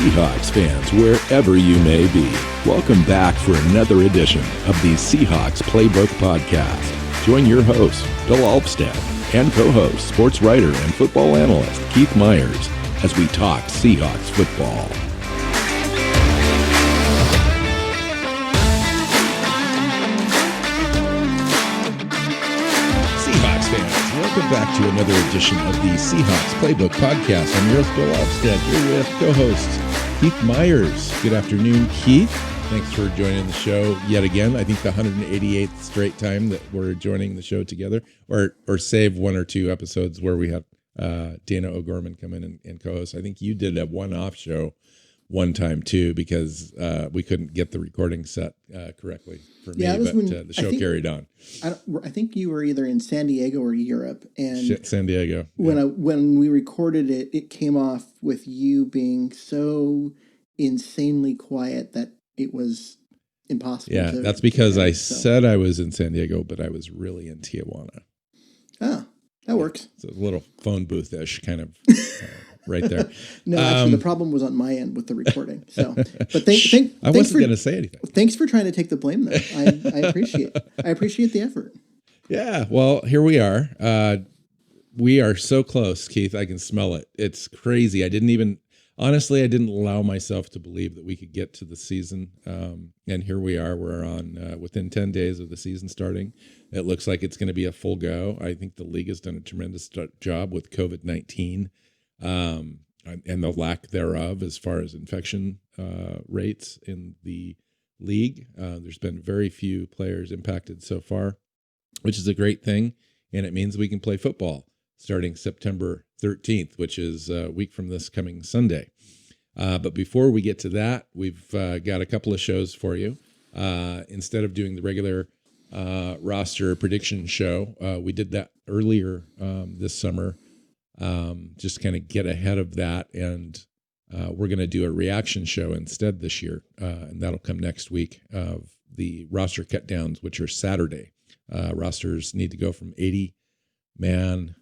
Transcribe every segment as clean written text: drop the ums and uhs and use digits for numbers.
Seahawks fans, wherever you may be, welcome back for another edition of the Seahawks Playbook Podcast. Join your host, Bill Alvstad, and co-host, sports writer and football analyst Keith Myers, as we talk Seahawks football. Seahawks fans, welcome back to another edition of the Seahawks Playbook Podcast. I'm your host, Bill Alvstad, here with co-host Keith Myers. Good afternoon, Keith. Thanks for joining the show yet again. I think the 188th straight time that we're joining the show together, or save one or two episodes where we had Dana O'Gorman come in and co-host. I think you did a one-off show one time too, because we couldn't get the recording set correctly for me, but the show carried on. I think you were either in San Diego or Europe, and San Diego. When we recorded it, it came off with you being so insanely quiet that it was impossible. Yeah, that's because I said I was in San Diego, but I was really in Tijuana. Oh, that works. It's a little phone booth-ish kind of right there. No, actually, the problem was on my end with the recording. So, but I wasn't going to say anything. Thanks for trying to take the blame, though. I appreciate the effort. Yeah, well, here we are. We are so close, Keith. I can smell it. It's crazy. I didn't allow myself to believe that we could get to the season. And here we are. We're on within 10 days of the season starting. It looks like it's going to be a full go. I think the league has done a tremendous job with COVID-19 and the lack thereof as far as infection rates in the league. There's been very few players impacted so far, which is a great thing. And it means we can play football starting September 13th, which is a week from this coming Sunday. But before we get to that, we've got a couple of shows for you. Instead of doing the regular roster prediction show, we did that earlier this summer, just kind of get ahead of that. And we're going to do a reaction show instead this year, and that'll come next week of the roster cut downs, which are Saturday. Rosters need to go from 80-man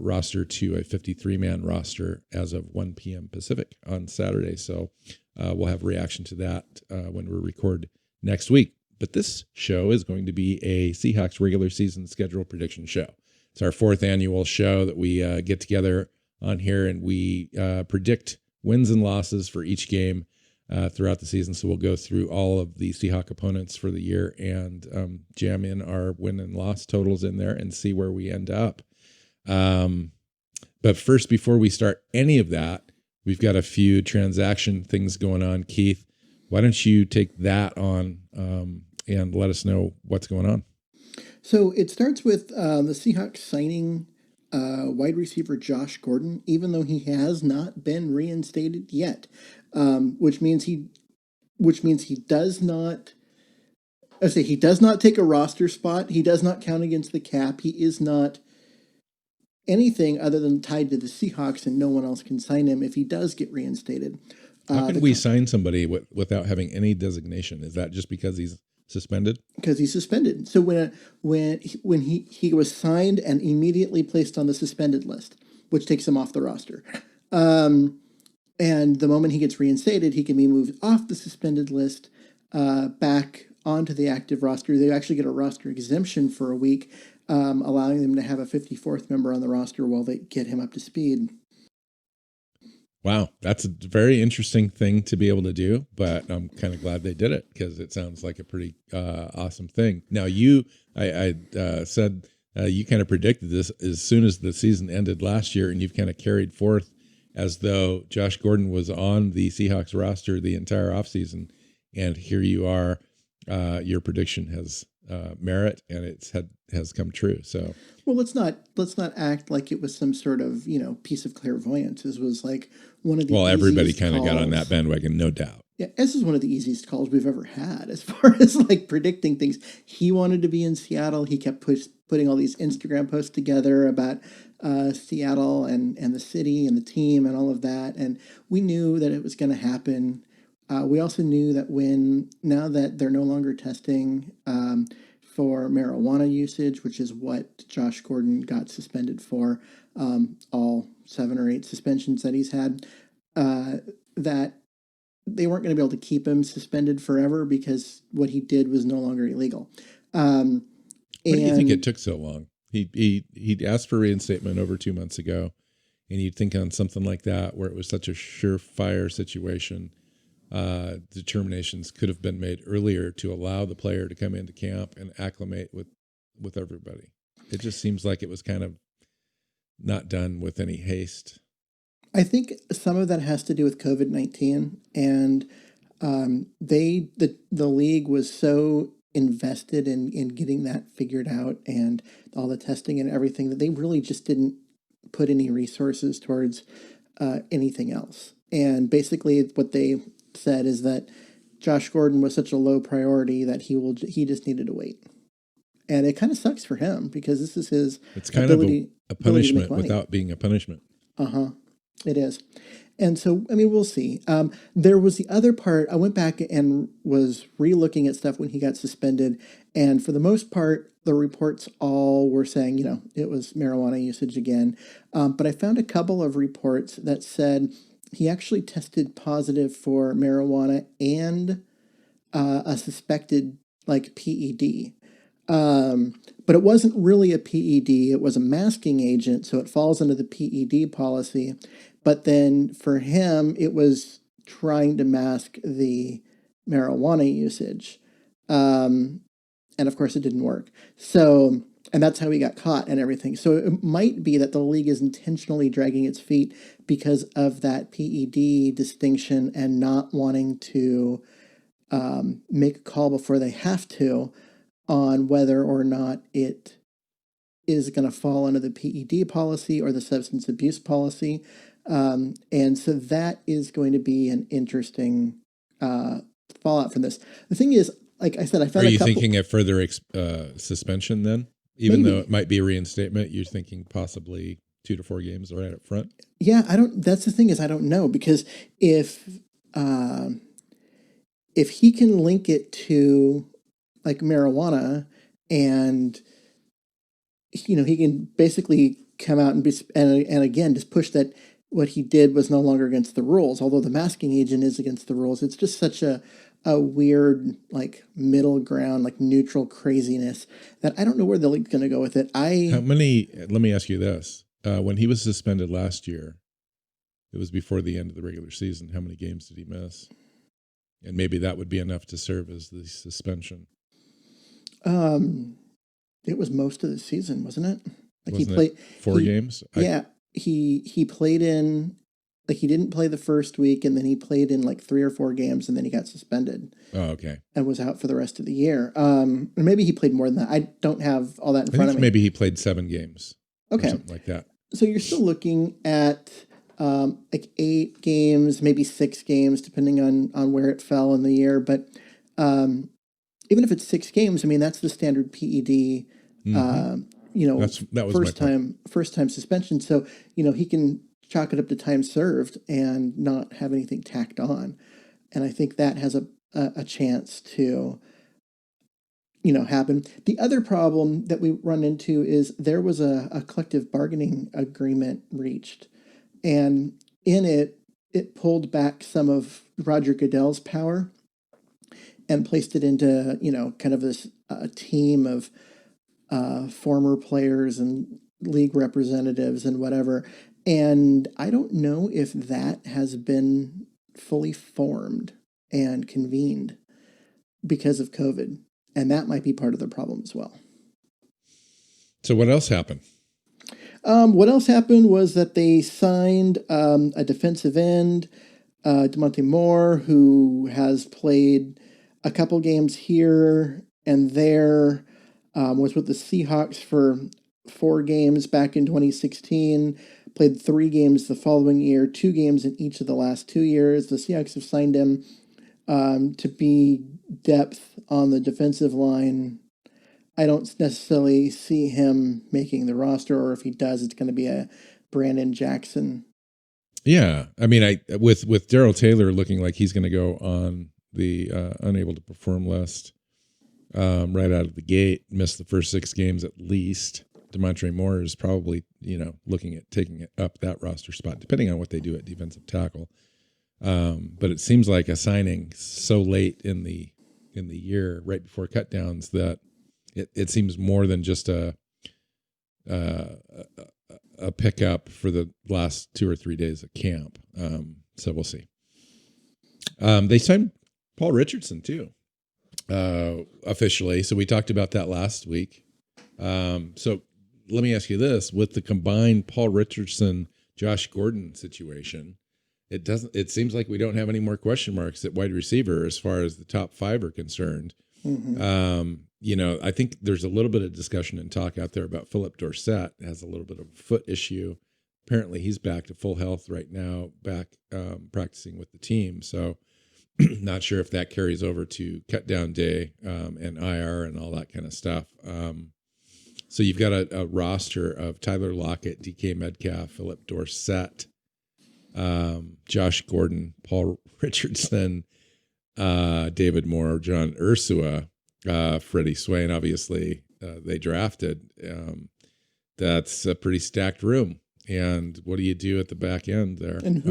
roster to a 53-man roster as of 1 p.m. Pacific on Saturday. So we'll have reaction to that when we record next week. But this show is going to be a Seahawks regular season schedule prediction show. It's our fourth annual show that we get together on here, and we predict wins and losses for each game throughout the season. So we'll go through all of the Seahawks opponents for the year and jam in our win and loss totals in there and see where we end up. But first, before we start any of that, we've got a few transaction things going on. Keith, why don't you take that on and let us know what's going on? So it starts with the Seahawks signing wide receiver Josh Gordon, even though he has not been reinstated yet, which means he does not. He does not take a roster spot. He does not count against the cap. He is not anything other than tied to the Seahawks, and no one else can sign him if he does get reinstated. How can we sign somebody without having any designation? Is that just because he's suspended? Because he's suspended. So when he was signed and immediately placed on the suspended list, which takes him off the roster. And the moment he gets reinstated, he can be moved off the suspended list back onto the active roster. They actually get a roster exemption for a week, allowing them to have a 54th member on the roster while they get him up to speed. Wow, that's a very interesting thing to be able to do, but I'm kind of glad they did it because it sounds like a pretty awesome thing. Now, I said you kind of predicted this as soon as the season ended last year, and you've kind of carried forth as though Josh Gordon was on the Seahawks roster the entire offseason, and here you are. Your prediction has merit, and has come true. So, well, let's not act like it was some sort of piece of clairvoyance. This was like one of the everybody kind of got on that bandwagon, no doubt. Yeah, this is one of the easiest calls we've ever had as far as like predicting things. He wanted to be in Seattle. He kept putting all these Instagram posts together about Seattle and the city and the team and all of that, and we knew that it was going to happen. We also knew that now that they're no longer testing for marijuana usage, which is what Josh Gordon got suspended for, all 7 or 8 suspensions that he's had, that they weren't going to be able to keep him suspended forever because what he did was no longer illegal. Why do you think it took so long? He asked for reinstatement over 2 months ago, and you'd think on something like that, where it was such a surefire situation, determinations could have been made earlier to allow the player to come into camp and acclimate with everybody. It just seems like it was kind of not done with any haste. I think some of that has to do with COVID-19, and the league was so invested in getting that figured out and all the testing and everything that they really just didn't put any resources towards anything else. And basically what they said is that Josh Gordon was such a low priority that he just needed to wait. And it kind of sucks for him because this is his It's kind ability, of a punishment without being a punishment. It is. And so, I mean, we'll see. There was the other part. I went back and was re-looking at stuff when he got suspended. And for the most part, the reports all were saying, it was marijuana usage again. But I found a couple of reports that said he actually tested positive for marijuana and a suspected PED. But it wasn't really a PED. It was a masking agent, so it falls under the PED policy. But then for him, it was trying to mask the marijuana usage. And of course, it didn't work. So, and that's how he got caught and everything. So it might be that the league is intentionally dragging its feet because of that PED distinction and not wanting to make a call before they have to on whether or not it is going to fall under the PED policy or the substance abuse policy. And so that is going to be an interesting fallout from this. The thing is, like I said, I found Are you thinking a further suspension then? Even though it might be a reinstatement, you're thinking possibly 2 to 4 games right up front? Yeah, that's the thing is, I don't know, because if he can link it to marijuana and, he can basically come out and and again, just push that what he did was no longer against the rules, although the masking agent is against the rules. It's just such a weird, middle ground, neutral craziness that I don't know where the league's going to go with it. Let me ask you this. When he was suspended last year, it was before the end of the regular season. How many games did he miss? And maybe that would be enough to serve as the suspension. It was most of the season, wasn't it? Wasn't he played 4 games? Yeah. He played in, he didn't play the first week, and then he played in 3 or 4 games, and then he got suspended. Oh, okay. And was out for the rest of the year. Or maybe he played more than that. I don't have all that in front of me. Maybe he played 7 games. Okay. Or something like that. So you're still looking at 8 games, maybe 6 games, depending on where it fell in the year. But even if it's 6 games, I mean, that's the standard PED. That was first time suspension. So he can chalk it up to time served and not have anything tacked on. And I think that has a chance to happen. The other problem that we run into is there was a collective bargaining agreement reached, and in it pulled back some of Roger Goodell's power and placed it into kind of this team of former players and league representatives and whatever. And I don't know if that has been fully formed and convened because of COVID. And that might be part of the problem as well. So what else happened? What else happened was that they signed a defensive end, DeMonte Moore, who has played a couple games here and there, was with the Seahawks for 4 games back in 2016, played 3 games the following year, 2 games in each of the last 2 years. The Seahawks have signed him to be depth on the defensive line. I don't necessarily see him making the roster, or if he does, it's going to be a Brandon Jackson. Yeah, I mean, with Darrell Taylor looking like he's going to go on the unable to perform list right out of the gate, missed the first 6 games at least. DeMonte Moore is probably looking at taking it up that roster spot, depending on what they do at defensive tackle. But it seems like a signing so late in the year, right before cutdowns, that it seems more than just a pickup for the last 2 or 3 days of camp. So we'll see. They signed Paul Richardson too, officially. So we talked about that last week. So let me ask you this: with the combined Paul Richardson, Josh Gordon situation, it seems like we don't have any more question marks at wide receiver as far as the top 5 are concerned. Mm-hmm. I think there's a little bit of discussion and talk out there about Philip Dorsett has a little bit of a foot issue. Apparently he's back to full health right now, back practicing with the team. So not sure if that carries over to cut down day and IR and all that kind of stuff. So you've got a roster of Tyler Lockett, DK Metcalf, Philip Dorsett, Josh Gordon, Paul Richardson, David Moore, John Ursua, Freddie Swain, obviously, they drafted. That's a pretty stacked room. And what do you do at the back end there? And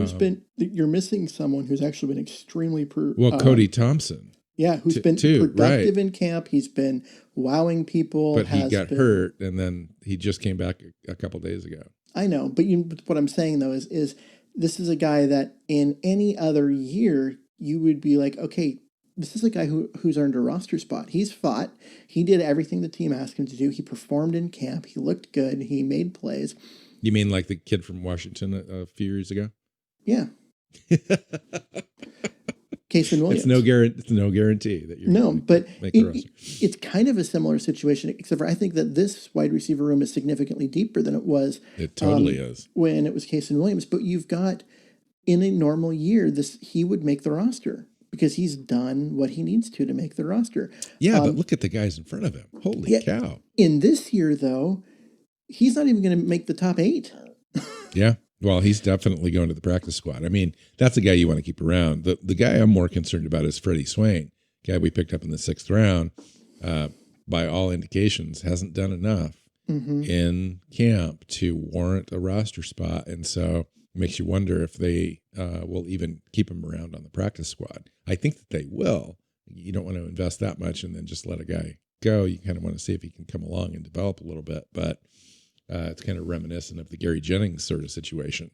you're missing someone who's actually been extremely Cody Thompson. Yeah, who's been productive in camp. He's been wowing people. But he got hurt, and then he just came back a couple days ago. I know, but what I'm saying, though, is this is a guy that in any other year, you would be like, okay, this is a guy who's earned a roster spot. He's fought. He did everything the team asked him to do. He performed in camp. He looked good. He made plays. You mean like the kid from Washington a few years ago? Yeah. Casey Williams. It's no guarantee that you're going to make the roster. It's kind of a similar situation, except for I think that this wide receiver room is significantly deeper than it was. It totally is. When it was Casey Williams. But you've got, in a normal year, he would make the roster because he's done what he needs to make the roster. Yeah, but look at the guys in front of him. Holy cow. In this year, though, he's not even going to make the top 8. Yeah. Well, he's definitely going to the practice squad. I mean, that's the guy you want to keep around. The guy I'm more concerned about is Freddie Swain, guy we picked up in the 6th round. By all indications, hasn't done enough in camp to warrant a roster spot. And so it makes you wonder if they will even keep him around on the practice squad. I think that they will. You don't want to invest that much and then just let a guy go. You kind of want to see if he can come along and develop a little bit. But it's kind of reminiscent of the Gary Jennings sort of situation.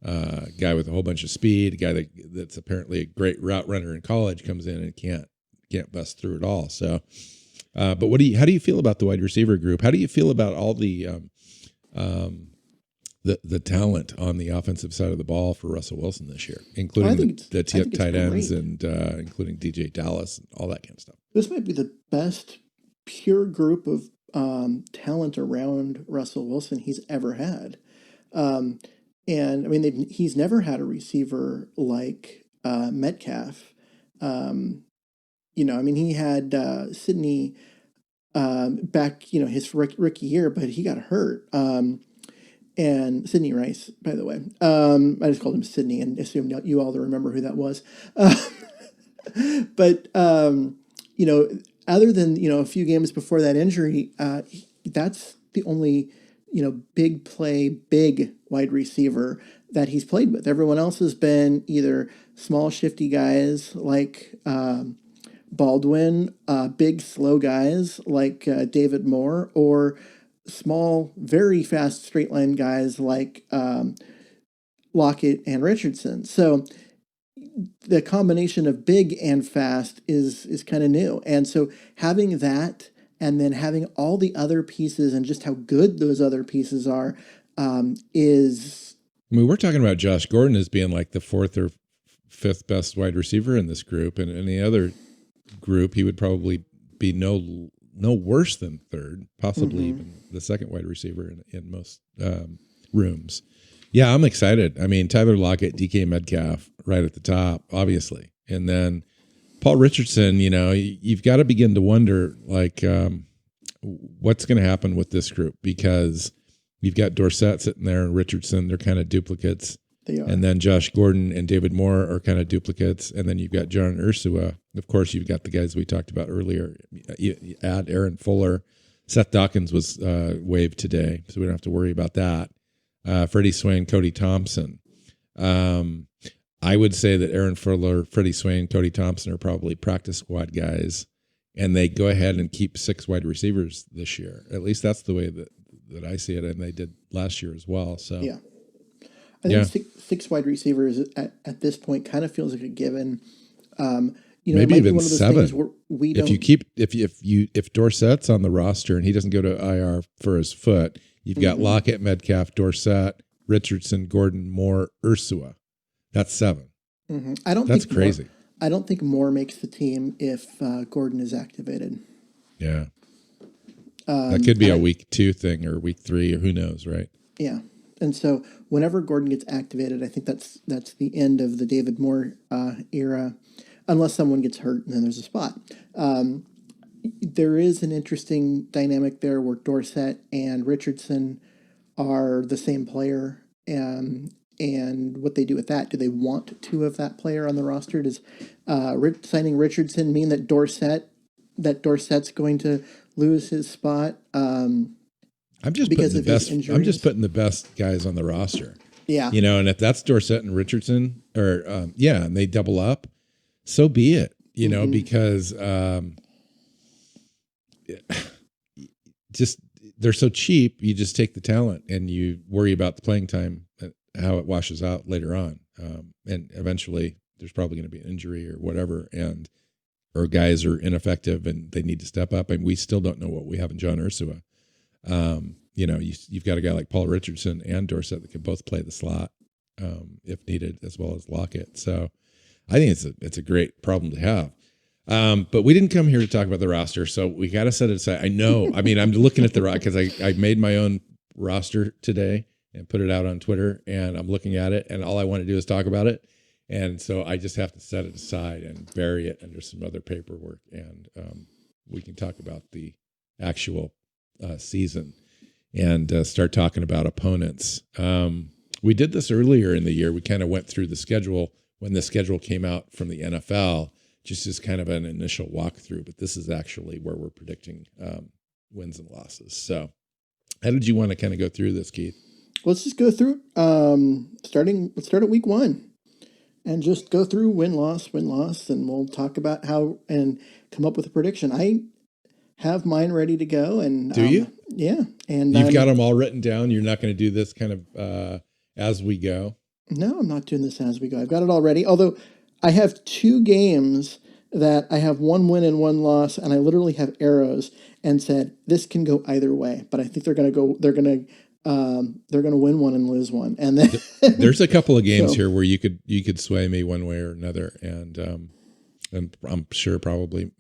Guy with a whole bunch of speed, a guy that's apparently a great route runner in college comes in and can't bust through it all. So, but how do you feel about the wide receiver group? How do you feel about all the talent on the offensive side of the ball for Russell Wilson this year, including the tight ends and including DJ Dallas and all that kind of stuff? This might be the best pure group of talent around Russell Wilson he's ever had. And I mean, he's never had a receiver like Metcalf. He had Sidney back, his rookie year, but he got hurt. And Sidney Rice, by the way. I just called him Sidney and assumed you all remember who that was. But other than, a few games before that injury, that's the only, big wide receiver that he's played with. Everyone else has been either small, shifty guys like Baldwin, big, slow guys like David Moore, or small, very fast straight line guys like Lockett and Richardson. So the combination of big and fast is kind of new. And so having that and then having all the other pieces and just how good those other pieces are is... I mean, we're talking about Josh Gordon as being like the 4th or 5th best wide receiver in this group. And in the other group, he would probably be no worse than 3rd, possibly even the 2nd wide receiver in most rooms. Yeah, I'm excited. I mean, Tyler Lockett, DK Metcalf, right at the top, obviously. And then Paul Richardson, you've got to begin to wonder, like, what's going to happen with this group? Because you've got Dorsett sitting there and Richardson, they're kind of duplicates. They are. And then Josh Gordon and David Moore are kind of duplicates. And then you've got John Ursua. Of course, you've got the guys we talked about earlier. You add Aaron Fuller. Seth Dawkins was waived today, so we don't have to worry about that. Freddie Swain, Cody Thompson. I would say that Aaron Furler, Freddie Swain, Cody Thompson are probably practice squad guys, and they go ahead and keep 6 wide receivers this year. At least that's the way that I see it, and they did last year as well. So Yeah. I think six wide receivers at this point kind of feels like a given. Maybe even one of those 7. things where we don't. If Dorsett's on the roster and he doesn't go to IR for his foot, you've got Lockett, Metcalf, Dorsett, Richardson, Gordon, Moore, Ursua. That's 7. Mm-hmm. That's crazy. I don't think Moore makes the team if Gordon is activated. Yeah. That could be a week 2 thing or week 3 or who knows, right? Yeah. And so whenever Gordon gets activated, I think that's the end of the David Moore era, unless someone gets hurt and then there's a spot. There is an interesting dynamic there where Dorsett and Richardson are the same player, and what they do with that. Do they want 2 of that player on the roster? Does signing Richardson mean that Dorsett's going to lose his spot? I'm just putting the best guys on the roster. Yeah. And if that's Dorsett and Richardson and they double up, so be it, because just they're so cheap. You just take the talent and you worry about the playing time, how it washes out later on. And eventually there's probably going to be an injury or whatever. Or guys are ineffective and they need to step up. And we still don't know what we have in John Ursua. You've got a guy like Paul Richardson and Dorsett that can both play the slot if needed, as well as Lockett. So I think it's a great problem to have. But we didn't come here to talk about the roster, so we got to set it aside. I know. I mean, I'm looking at the roster because I made my own roster today and put it out on Twitter, and I'm looking at it, and all I want to do is talk about it. And so I just have to set it aside and bury it under some other paperwork, and we can talk about the actual season and start talking about opponents. We did this earlier in the year. We kind of went through the schedule when the schedule came out from the NFL, just as kind of an initial walkthrough. But this is actually where we're predicting wins and losses. So how did you want to kind of go through this, Keith? Let's just go through let's start at week 1 and just go through win-loss, and we'll talk about how and come up with a prediction. I have mine ready to go. And do you? Yeah. And you've got them all written down. You're not going to do this kind of as we go. No, I'm not doing this as we go. I've got it all ready. Although I have 2 games that I have 1 win and 1 loss, and I literally have arrows and said this can go either way. But I think they're going to win 1 and lose 1. And then there's a couple of games here where you could sway me one way or another, and I'm sure probably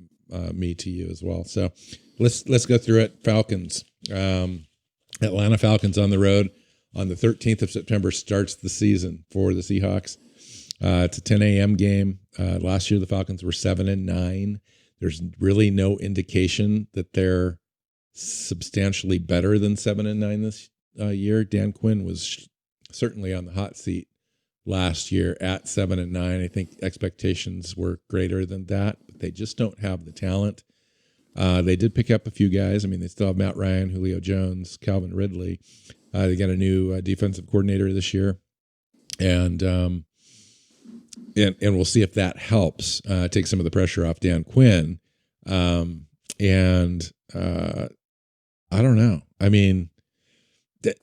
me to you as well. So let's go through it. Falcons, Atlanta Falcons on the road on the 13th of September starts the season for the Seahawks. It's a 10 a.m. game. Last year the Falcons were 7-9. There's really no indication that they're substantially better than 7-9 this year. Dan Quinn was certainly on the hot seat last year at 7-9. I think expectations were greater than that, but they just don't have the talent. They did pick up a few guys. I mean, they still have Matt Ryan, Julio Jones, Calvin Ridley. They got a new defensive coordinator this year, and we'll see if that helps take some of the pressure off Dan Quinn. I don't know. I mean,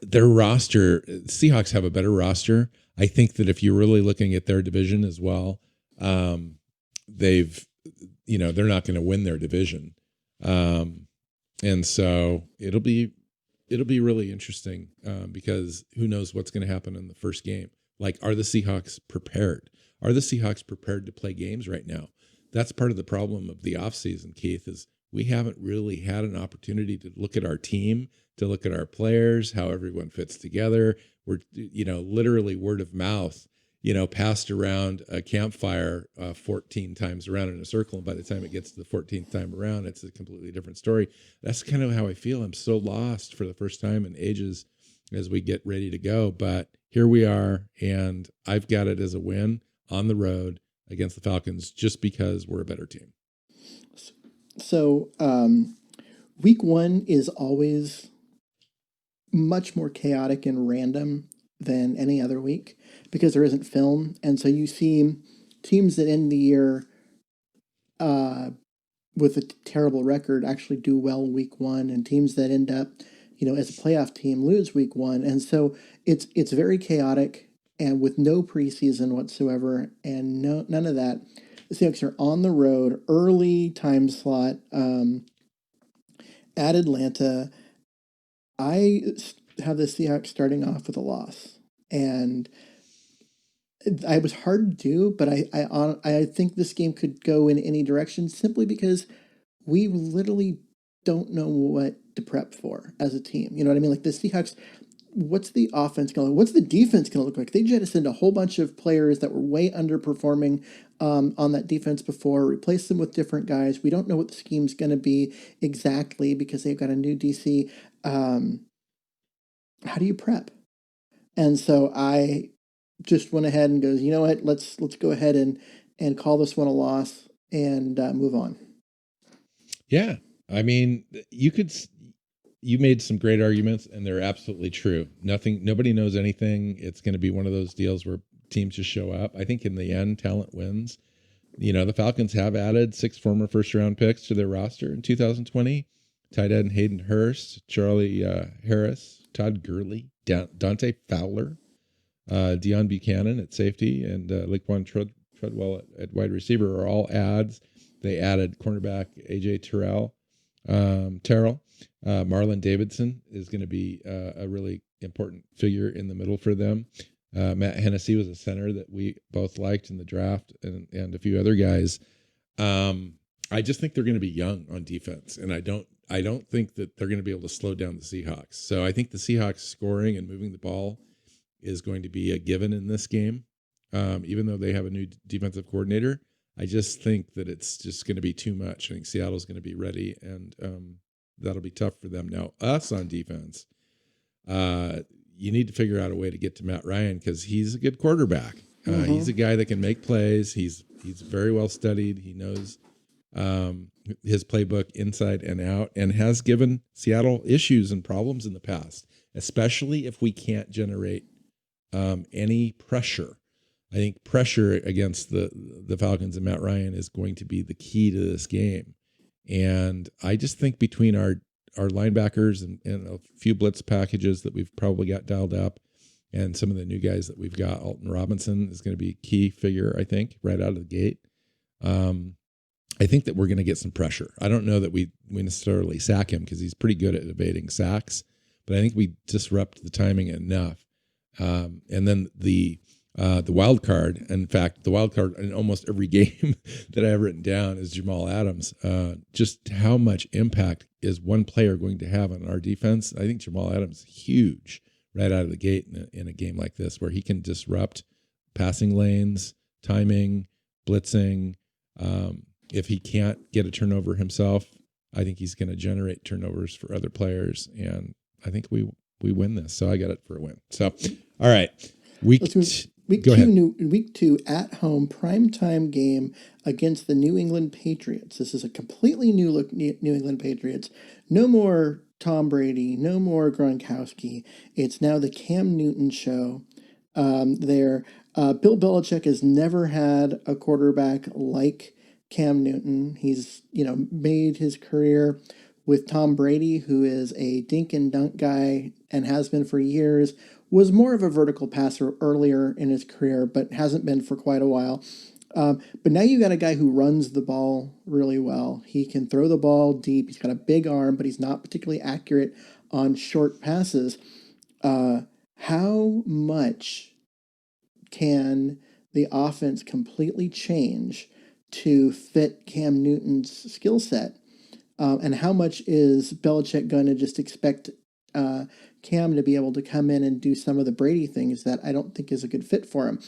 their roster, Seahawks have a better roster. I think that if you're really looking at their division as well, they're not going to win their division. And so it'll be really interesting because who knows what's going to happen in the first game. Like, are the Seahawks prepared? Are the Seahawks prepared to play games right now? That's part of the problem of the offseason, Keith, is we haven't really had an opportunity to look at our team, to look at our players, how everyone fits together. We're, literally word of mouth, passed around a campfire 14 times around in a circle. And by the time it gets to the 14th time around, it's a completely different story. That's kind of how I feel. I'm so lost for the first time in ages as we get ready to go. But here we are, and I've got it as a win on the road against the Falcons just because we're a better team. So week 1 is always much more chaotic and random than any other week because there isn't film. And so you see teams that end the year with a terrible record actually do well week one, and teams that end up, as a playoff team lose week one. And so it's very chaotic and with no preseason whatsoever and none of that. The Seahawks are on the road, early time slot at Atlanta. I have the Seahawks starting off with a loss, and I was hard to do, but I think this game could go in any direction simply because we literally don't know what to prep for as a team. You know what I mean? Like the Seahawks, what's the offense going to look? What's the defense going to look like? They jettisoned a whole bunch of players that were way underperforming on that defense before, replaced them with different guys. We don't know what the scheme's going to be exactly because they've got a new DC. How do you prep? And so I just went ahead and goes, you know what? Let's go ahead and call this one a loss and move on. Yeah, I mean, you made some great arguments, and they're absolutely true. Nobody knows anything. It's going to be one of those deals where teams just show up. I think in the end, talent wins. The Falcons have added 6 former first-round picks to their roster in 2020. Tight end Hayden Hurst, Charlie Harris, Todd Gurley, Dante Fowler, Deion Buchanan at safety, and Laquan Treadwell at wide receiver are all adds. They added cornerback A.J. Terrell. Marlon Davidson is going to be a really important figure in the middle for them. Matt Hennessy was a center that we both liked in the draft, and a few other guys. I just think they're going to be young on defense, and I don't think that they're going to be able to slow down the Seahawks. So I think the Seahawks scoring and moving the ball is going to be a given in this game, even though they have a new defensive coordinator. I just think that it's just going to be too much. I think Seattle's going to be ready, and that'll be tough for them. Now, us on defense, you need to figure out a way to get to Matt Ryan because he's a good quarterback. He's a guy that can make plays. He's very well studied. He knows his playbook inside and out, and has given Seattle issues and problems in the past, especially if we can't generate any pressure. I think pressure against the Falcons and Matt Ryan is going to be the key to this game. And I just think between our linebackers and a few blitz packages that we've probably got dialed up, and some of the new guys that we've got, Alton Robinson is going to be a key figure, I think, right out of the gate. I think that we're going to get some pressure. I don't know that we necessarily sack him because he's pretty good at evading sacks, but I think we disrupt the timing enough. And then the wild card, in fact, the wild card in almost every game that I have written down is Jamal Adams. Just how much impact is one player going to have on our defense? I think Jamal Adams is huge right out of the gate in a game like this, where he can disrupt passing lanes, timing, blitzing. If he can't get a turnover himself, I think he's going to generate turnovers for other players, and I think we win this. So I got it for a win. So, all right. Week 2 at home primetime game against the New England Patriots. This is a completely new look New England Patriots. No more Tom Brady, no more Gronkowski. It's now the Cam Newton show. Bill Belichick has never had a quarterback like Cam Newton. He's, made his career with Tom Brady, who is a dink and dunk guy and has been for years. Was more of a vertical passer earlier in his career, but hasn't been for quite a while. But now you got a guy who runs the ball really well. He can throw the ball deep. He's got a big arm, but he's not particularly accurate on short passes. How much can the offense completely change to fit Cam Newton's skill set? And how much is Belichick going to just expect Cam to be able to come in and do some of the Brady things that I don't think is a good fit for him?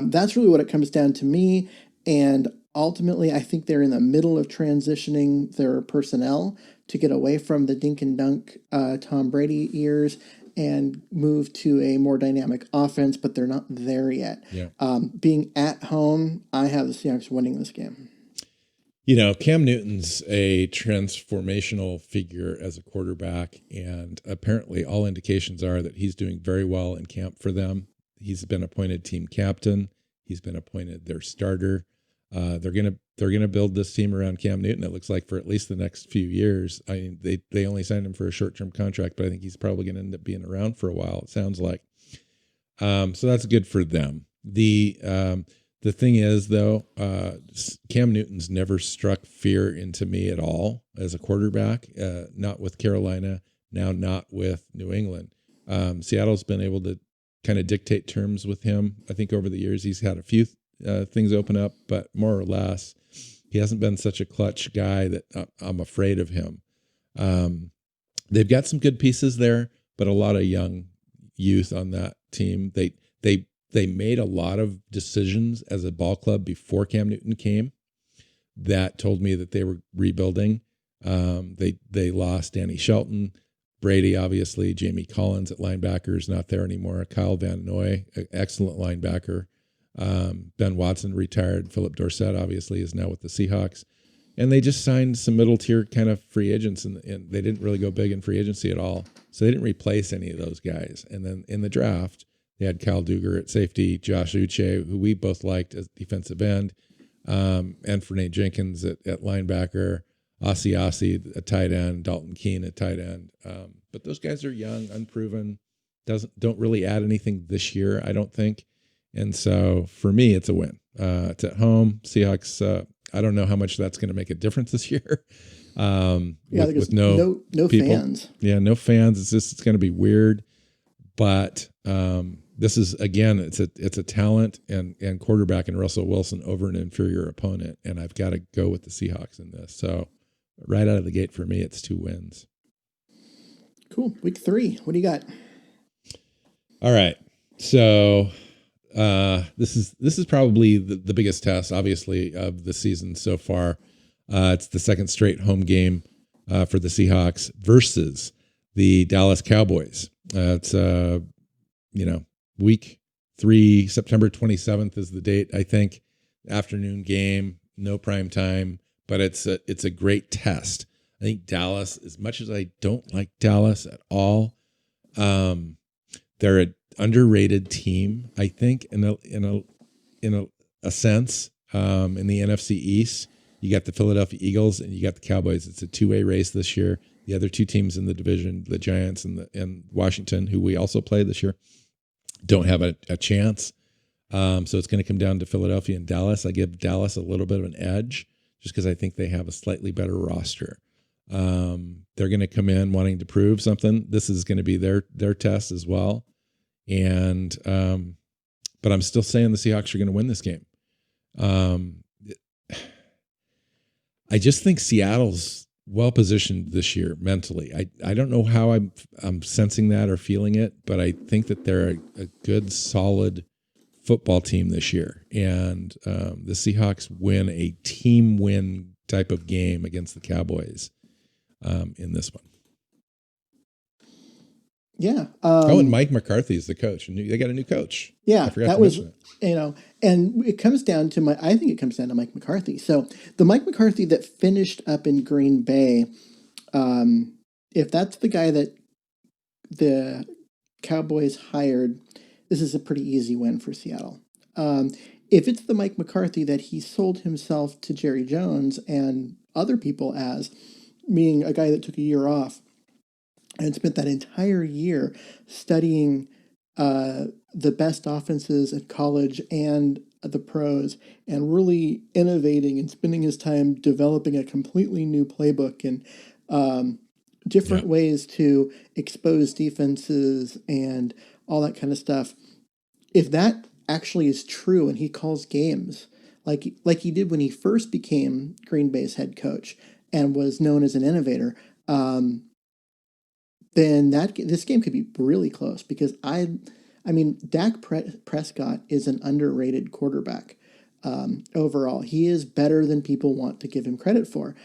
That's really what it comes down to me. And ultimately, I think they're in the middle of transitioning their personnel to get away from the dink and dunk Tom Brady years and move to a more dynamic offense, but they're not there yet. Yeah. Being at home, I have the Seahawks winning this game. Cam Newton's a transformational figure as a quarterback, and apparently all indications are that he's doing very well in camp for them. He's been appointed team captain. He's been appointed their starter. They're gonna build this team around Cam Newton. It looks like for at least the next few years. I mean, they only signed him for a short-term contract, but I think he's probably going to end up being around for a while. It sounds like. So that's good for them. The thing is, though, Cam Newton's never struck fear into me at all as a quarterback. Not with Carolina, now not with New England. Seattle's been able to kind of dictate terms with him. I think over the years he's had a few things open up, but more or less, he hasn't been such a clutch guy that I'm afraid of him. They've got some good pieces there, but a lot of young youth on that team. They made a lot of decisions as a ball club before Cam Newton came that told me that they were rebuilding. They lost Danny Shelton, Brady, obviously, Jamie Collins at linebacker is not there anymore. Kyle Van Noy, excellent linebacker. Ben Watson retired. Philip Dorsett, obviously, is now with the Seahawks. And they just signed some middle tier kind of free agents, and they didn't really go big in free agency at all. So they didn't replace any of those guys. And then in the draft, they had Kyle Duggar at safety, Josh Uche, who we both liked as defensive end, and Fernand Jenkins at linebacker, Ossie at tight end, Dalton Keene at tight end. But those guys are young, unproven, don't really add anything this year, I don't think. And so for me, it's a win. It's at home. Seahawks, I don't know how much that's going to make a difference this year. With no people. Fans. Yeah, no fans. It's going to be weird. But this is, again, it's a talent and quarterback in Russell Wilson over an inferior opponent. And I've got to go with the Seahawks in this. So right out of the gate for me, it's 2 wins. Cool. Week 3. What do you got? All right. So this is probably the biggest test, obviously, of the season so far. It's the second straight home game for the Seahawks versus the Dallas Cowboys. It's week 3, September 27th is the date, I think. Afternoon game, no prime time, but it's a great test. I think Dallas, as much as I don't like Dallas at all, they're an underrated team, I think, in a sense. In the NFC East, you got the Philadelphia Eagles and you got the Cowboys. It's a 2-way race this year. The other 2 teams in the division, the Giants and Washington, who we also play this year, don't have a chance. So it's going to come down to Philadelphia and Dallas. I give Dallas a little bit of an edge just because I think they have a slightly better roster. They're going to come in wanting to prove something. This is going to be their test as well. And but I'm still saying the Seahawks are going to win this game. I just think Seattle's well positioned this year mentally. I don't know how I'm sensing that or feeling it, but I think that they're a good, solid football team this year. And the Seahawks win a team win type of game against the Cowboys in this one. Yeah. And Mike McCarthy is the coach. They got a new coach. Yeah, that was, and it comes down to I think it comes down to Mike McCarthy. So the Mike McCarthy that finished up in Green Bay, if that's the guy that the Cowboys hired, this is a pretty easy win for Seattle. If it's the Mike McCarthy that he sold himself to Jerry Jones and other people as, meaning a guy that took a year off and spent that entire year studying the best offenses at college and the pros and really innovating and spending his time developing a completely new playbook and different ways to expose defenses and all that kind of stuff. If that actually is true and he calls games like he did when he first became Green Bay's head coach and was known as an innovator, then this game could be really close because Dak Prescott is an underrated quarterback overall. He is better than people want to give him credit for.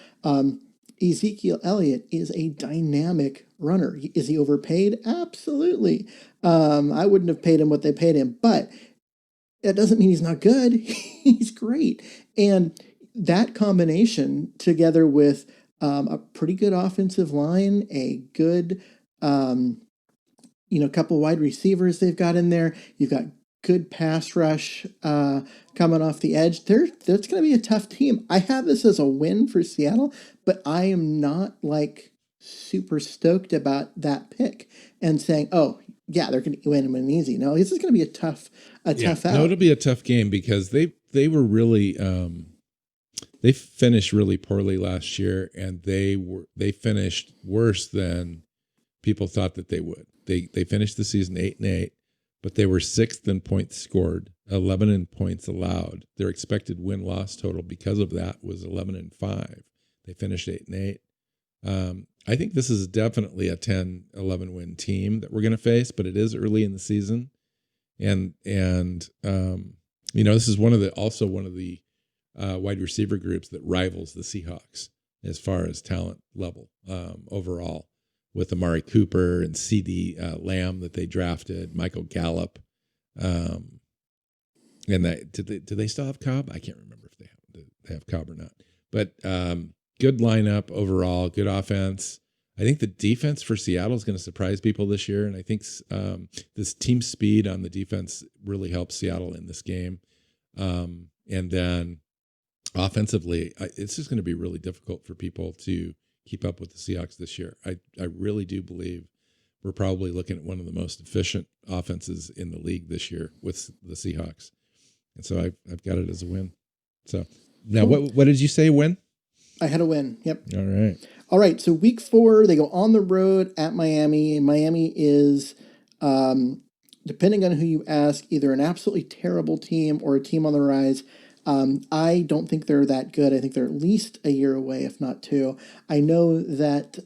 Ezekiel Elliott is a dynamic runner. Is he overpaid? Absolutely. I wouldn't have paid him what they paid him, but that doesn't mean he's not good. He's great. And that combination together with a pretty good offensive line, a good, couple wide receivers they've got in there. You've got good pass rush coming off the edge. That's going to be a tough team. I have this as a win for Seattle, but I am not like super stoked about that pick and saying, oh, yeah, they're going to win easy. No, this is going to be a tough out. No, it'll be a tough game because they were really they finished really poorly last year, and they finished worse than people thought that they would. They finished the season 8-8, but they were 6th in points scored, 11 in points allowed. Their expected win-loss total because of that was 11-5. They finished 8-8. I think this is definitely a 10-11 win team that we're going to face, but it is early in the season, and this is one of the wide receiver groups that rivals the Seahawks as far as talent level overall, with Amari Cooper and CD Lamb that they drafted, Michael Gallup, and that do they still have Cobb? I can't remember if they have Cobb or not. But good lineup overall, good offense. I think the defense for Seattle is going to surprise people this year, and I think this team speed on the defense really helps Seattle in this game. And then offensively, it's just going to be really difficult for people to keep up with the Seahawks this year. I really do believe we're probably looking at one of the most efficient offenses in the league this year with the Seahawks. And so I've got it as a win. So now what did you say, win? I had a win. Yep. All right. So week 4, they go on the road at Miami. Miami is, depending on who you ask, either an absolutely terrible team or a team on the rise. I don't think they're that good. I think they're at least a year away, if not 2. I know that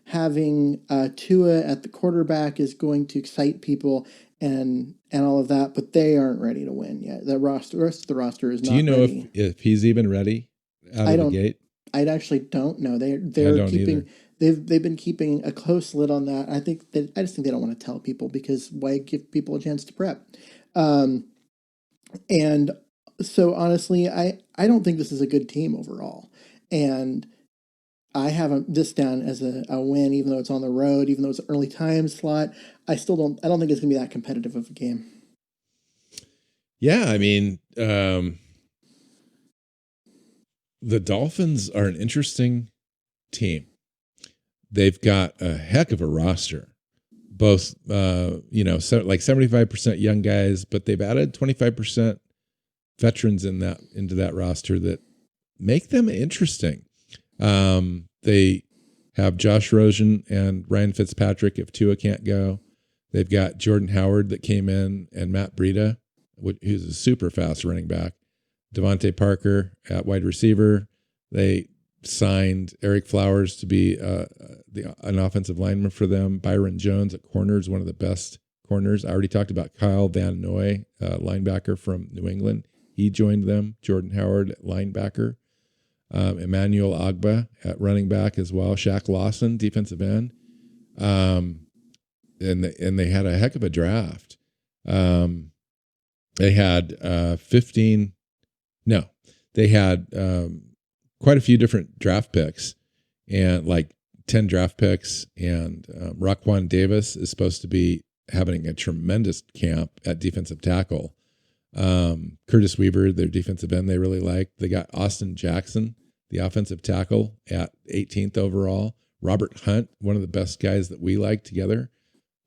having Tua at the quarterback is going to excite people and all of that, but they aren't ready to win yet. The rest of the roster is not ready. Do you know if he's even ready out of the gate? I actually don't know. They're keeping they've been keeping a close lid on that. I just think they don't want to tell people, because why give people a chance to prep? And so honestly, I don't think this is a good team overall. And I have this down as a win, even though it's on the road, even though it's an early time slot. I don't think it's gonna be that competitive of a game. Yeah, I mean, the Dolphins are an interesting team. They've got a heck of a roster, both, like 75% young guys, but they've added 25% veterans into that roster that make them interesting. They have Josh Rosen and Ryan Fitzpatrick if Tua can't go. They've got Jordan Howard that came in, and Matt Breida, who's a super fast running back. Devontae Parker at wide receiver. They signed Eric Flowers to be an offensive lineman for them. Byron Jones at corner is one of the best corners. I already talked about Kyle Van Noy, linebacker from New England. He joined them. Jordan Howard at linebacker. Emmanuel Agba at running back as well. Shaq Lawson, defensive end. And they had a heck of a draft. They had they had quite a few different draft picks, and like 10 draft picks. And Raquan Davis is supposed to be having a tremendous camp at defensive tackle. Curtis Weaver, their defensive end, they really like. They got Austin Jackson, the offensive tackle, at 18th overall. Robert Hunt, one of the best guys that we like together.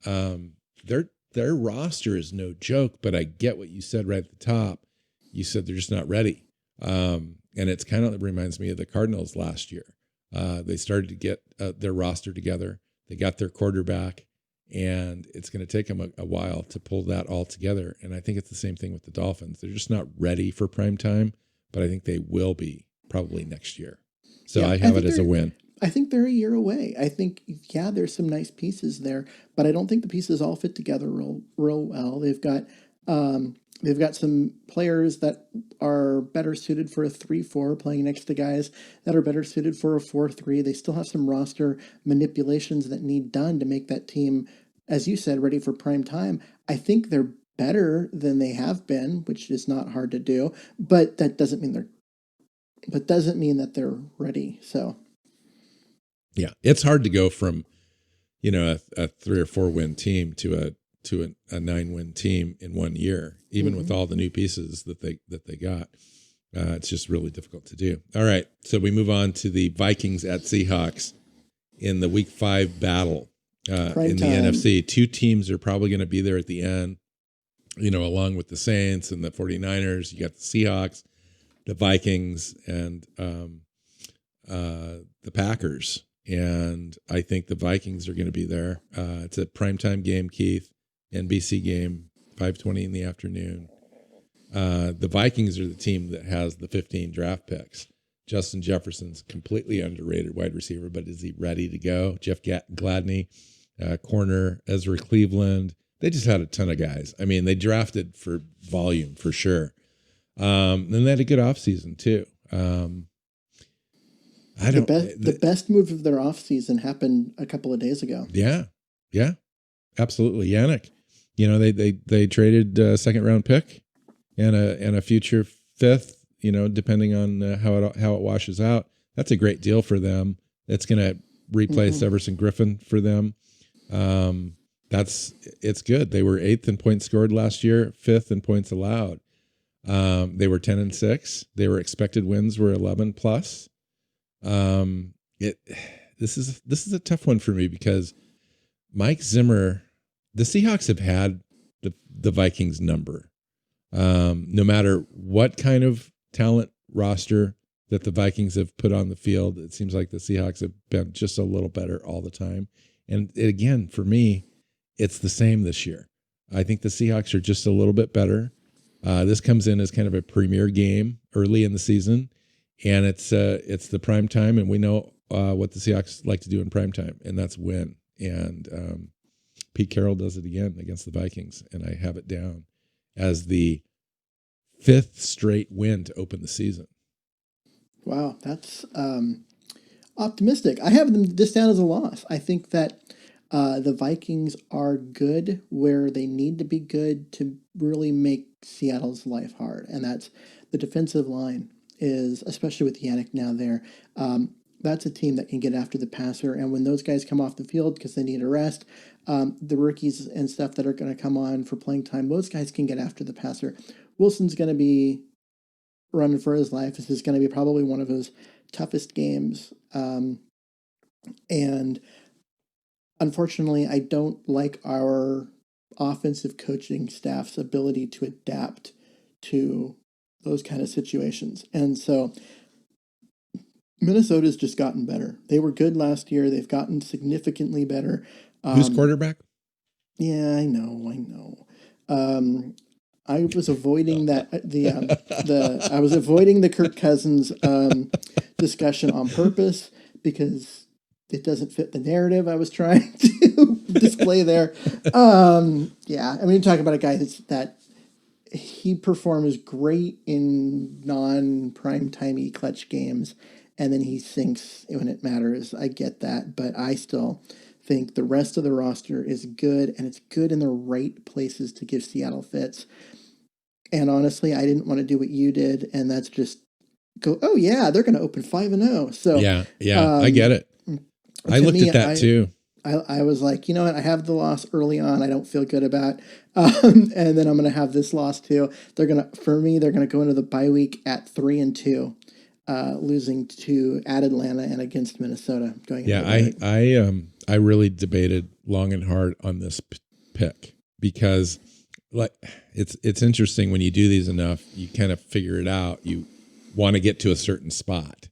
Their roster is no joke, but I get what you said right at the top. You said they're just not ready. And it's kind of reminds me of the Cardinals last year. They started to get their roster together. They got their quarterback, and it's going to take them a while to pull that all together. And I think it's the same thing with the Dolphins. They're just not ready for prime time, but I think they will be probably next year. So yeah, I have it as a win. I think they're a year away. I think, there's some nice pieces there, but I don't think the pieces all fit together real well. They've got some players that are better suited for a 3-4, playing next to guys that are better suited for a 4-3. They still have some roster manipulations that need done to make that team, as you said, ready for prime time. I think they're better than they have been, which is not hard to do, but that doesn't mean they're but doesn't mean that they're ready. So Yeah, it's hard to go from, a 3 or 4 win team to a 9-win team in 1 year, even with all the new pieces that they got. It's just really difficult to do. All right, so we move on to the Vikings at Seahawks in the Week 5 battle in the NFC. 2 teams are probably going to be there at the end, along with the Saints and the 49ers. You got the Seahawks, the Vikings, and the Packers. And I think the Vikings are going to be there. It's a primetime game, Keith, NBC game, 5:20 in the afternoon. The Vikings are the team that has the 15 draft picks. Justin Jefferson's completely underrated wide receiver, but is he ready to go? Jeff Gladney, corner, Ezra Cleveland. They just had a ton of guys. I mean, they drafted for volume for sure. And they had a good offseason too. The best move of their offseason happened a couple of days ago. Yeah, absolutely. Yannick, they traded a 2nd round pick and a future 5th, depending on how it washes out. That's a great deal for them. It's going to replace Everson Griffin for them. It's good. They were 8th in points scored last year, 5th in points allowed. They were 10-6. Their expected wins were 11 plus. This is a tough one for me because Mike Zimmer, the Seahawks have had the Vikings number. No matter what kind of talent roster that the Vikings have put on the field, it seems like the Seahawks have been just a little better all the time. And again, for me, it's the same this year. I think the Seahawks are just a little bit better. This comes in as kind of a premier game early in the season, and it's the prime time, and we know what the Seahawks like to do in prime time, and that's win. And Pete Carroll does it again against the Vikings, and I have it down as the 5th straight win to open the season. Wow, that's optimistic. I have them just down as a loss. I think that the Vikings are good where they need to be good to really make Seattle's life hard, and that's the defensive line is, especially with Yannick now there, that's a team that can get after the passer, and when those guys come off the field because they need a rest, the rookies and stuff that are going to come on for playing time, those guys can get after the passer. Wilson's going to be running for his life. This is going to be probably one of his toughest games, and unfortunately, I don't like our offensive coaching staff's ability to adapt to those kind of situations. And so Minnesota's just gotten better. They were good last year. They've gotten significantly better. Who's quarterback? Yeah, I know. I was avoiding that I was avoiding the Kirk Cousins discussion on purpose because it doesn't fit the narrative I was trying to display there. Yeah, I mean, talk about a guy that he performs great in non-prime-timey clutch games, and then he sinks when it matters. I get that, but I still think the rest of the roster is good, and it's good in the right places to give Seattle fits. And honestly, I didn't want to do what you did, and that's just go, oh yeah, they're going to open 5-0. So yeah, I get it. I looked at that too. I was like, you know what? I have the loss early on. I don't feel good about, and then I'm going to have this loss too. They're going to go into the bye week at 3-2, losing to at Atlanta and against Minnesota. I really debated long and hard on this pick because, like, it's interesting when you do these enough, you kind of figure it out. You want to get to a certain spot.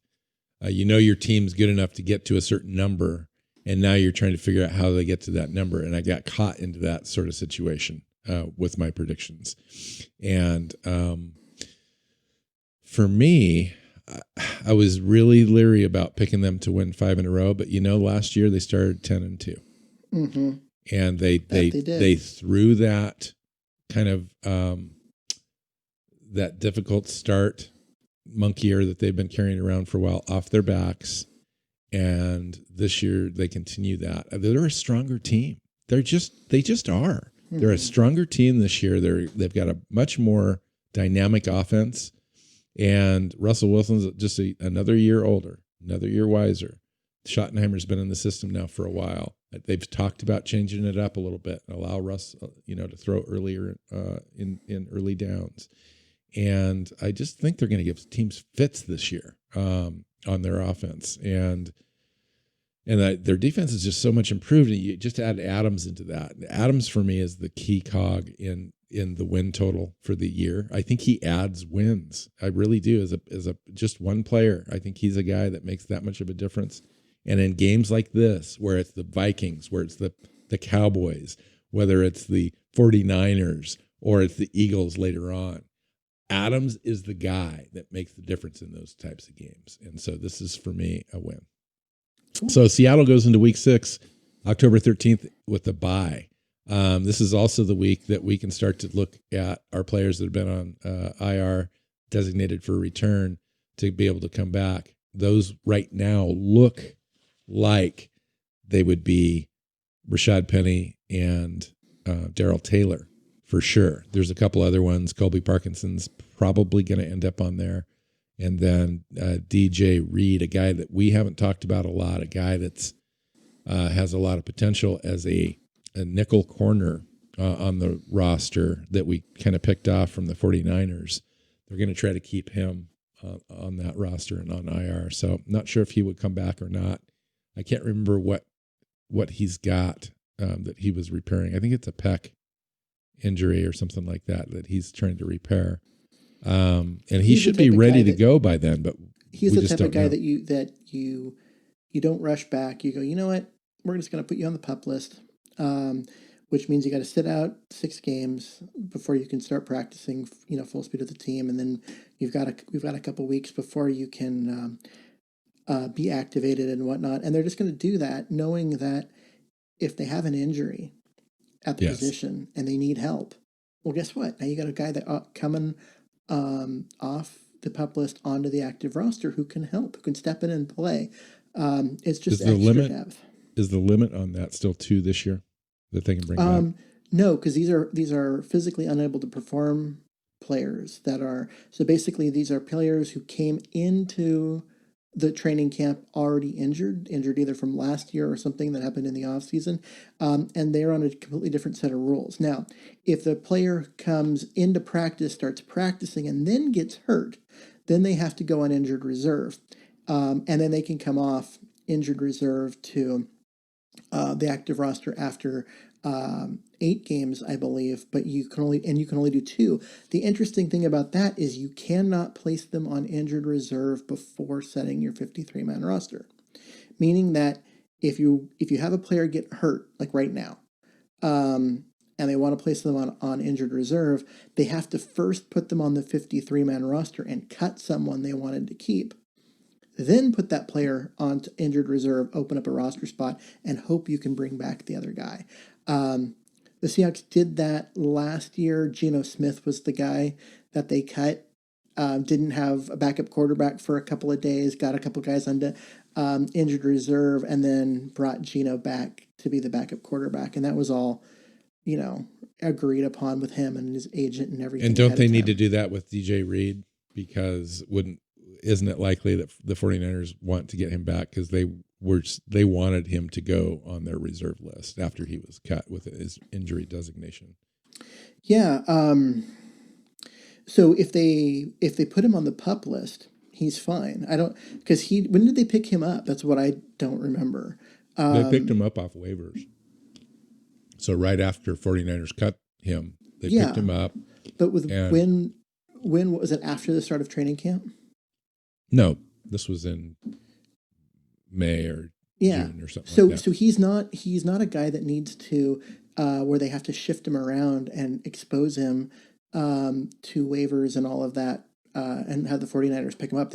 Your team's good enough to get to a certain number, and now you're trying to figure out how they get to that number. And I got caught into that sort of situation with my predictions. And for me, I was really leery about picking them to win 5 in a row. But last year they started 10-2, and they threw that kind of that difficult start monkey ear that they've been carrying around for a while off their backs. And this year they continue that. They're a stronger team. They just are. They're a stronger team this year. They've got a much more dynamic offense. And Russell Wilson's just another year older, another year wiser. Schottenheimer's been in the system now for a while. They've talked about changing it up a little bit and allow Russ, to throw earlier in early downs. And I just think they're going to give teams fits this year on their offense. And their defense is just so much improved. And you just add Adams into that. Adams for me is the key cog in the win total for the year. I think he adds wins. I really do. As a just one player, I think he's a guy that makes that much of a difference. And in games like this, where it's the Vikings, where it's the Cowboys, whether it's the 49ers or it's the Eagles later on, Adams is the guy that makes the difference in those types of games. And so this is, for me, a win. So Seattle goes into week 6, October 13th, with a bye. This is also the week that we can start to look at our players that have been on IR, designated for return, to be able to come back. Those right now look like they would be Rashad Penny and Darrell Taylor for sure. There's a couple other ones. Colby Parkinson's probably going to end up on there. And then DJ Reed, a guy that we haven't talked about a lot, a guy that's has a lot of potential as a nickel corner on the roster that we kind of picked off from the 49ers. They're going to try to keep him on that roster and on IR. So not sure if he would come back or not. I can't remember what he's got that he was repairing. I think it's a pec injury or something like that he's trying to repair. And he should be ready to go by then, but he's the type of guy that you don't rush back. You go, you know what? We're just going to put you on the PUP list, which means you got to sit out 6 games before you can start practicing, full speed with the team. And then we've got a couple weeks before you can be activated and whatnot. And they're just going to do that, knowing that if they have an injury at the position and they need help, well, guess what? Now you got a guy that coming off the PUP list onto the active roster who can help, who can step in and play. It's just extra depth. Is the limit on that still 2 this year that they can bring back? No, because these are physically unable to perform players that are, so basically these are players who came into the training camp already injured either from last year or something that happened in the off season. And they're on a completely different set of rules. Now, if the player comes into practice, starts practicing, and then gets hurt, then they have to go on injured reserve. And then they can come off injured reserve to the active roster after 8 games, I believe, but you can only do 2. The interesting thing about that is you cannot place them on injured reserve before setting your 53-man roster, meaning that if you have a player get hurt, like right now, and they want to place them on injured reserve, they have to first put them on the 53-man roster and cut someone they wanted to keep. Then put that player on to injured reserve, open up a roster spot, and hope you can bring back the other guy. The Seahawks did that last year. Geno Smith was the guy that they cut. Didn't have a backup quarterback for a couple of days, got a couple guys onto injured reserve, and then brought Geno back to be the backup quarterback. And that was all, agreed upon with him and his agent and everything. And don't they need to do that with DJ Reed? Because isn't it likely that the 49ers want to get him back because they wanted him to go on their reserve list after he was cut with his injury designation? Yeah. So if they put him on the PUP list, he's fine. When did they pick him up? That's what I don't remember. They picked him up off waivers. So right after 49ers cut him, they picked him up. But when was it, after the start of training camp? No, this was in May or June or something. So like that. So he's not a guy that needs to where they have to shift him around and expose him to waivers and all of that and have the 49ers pick him up.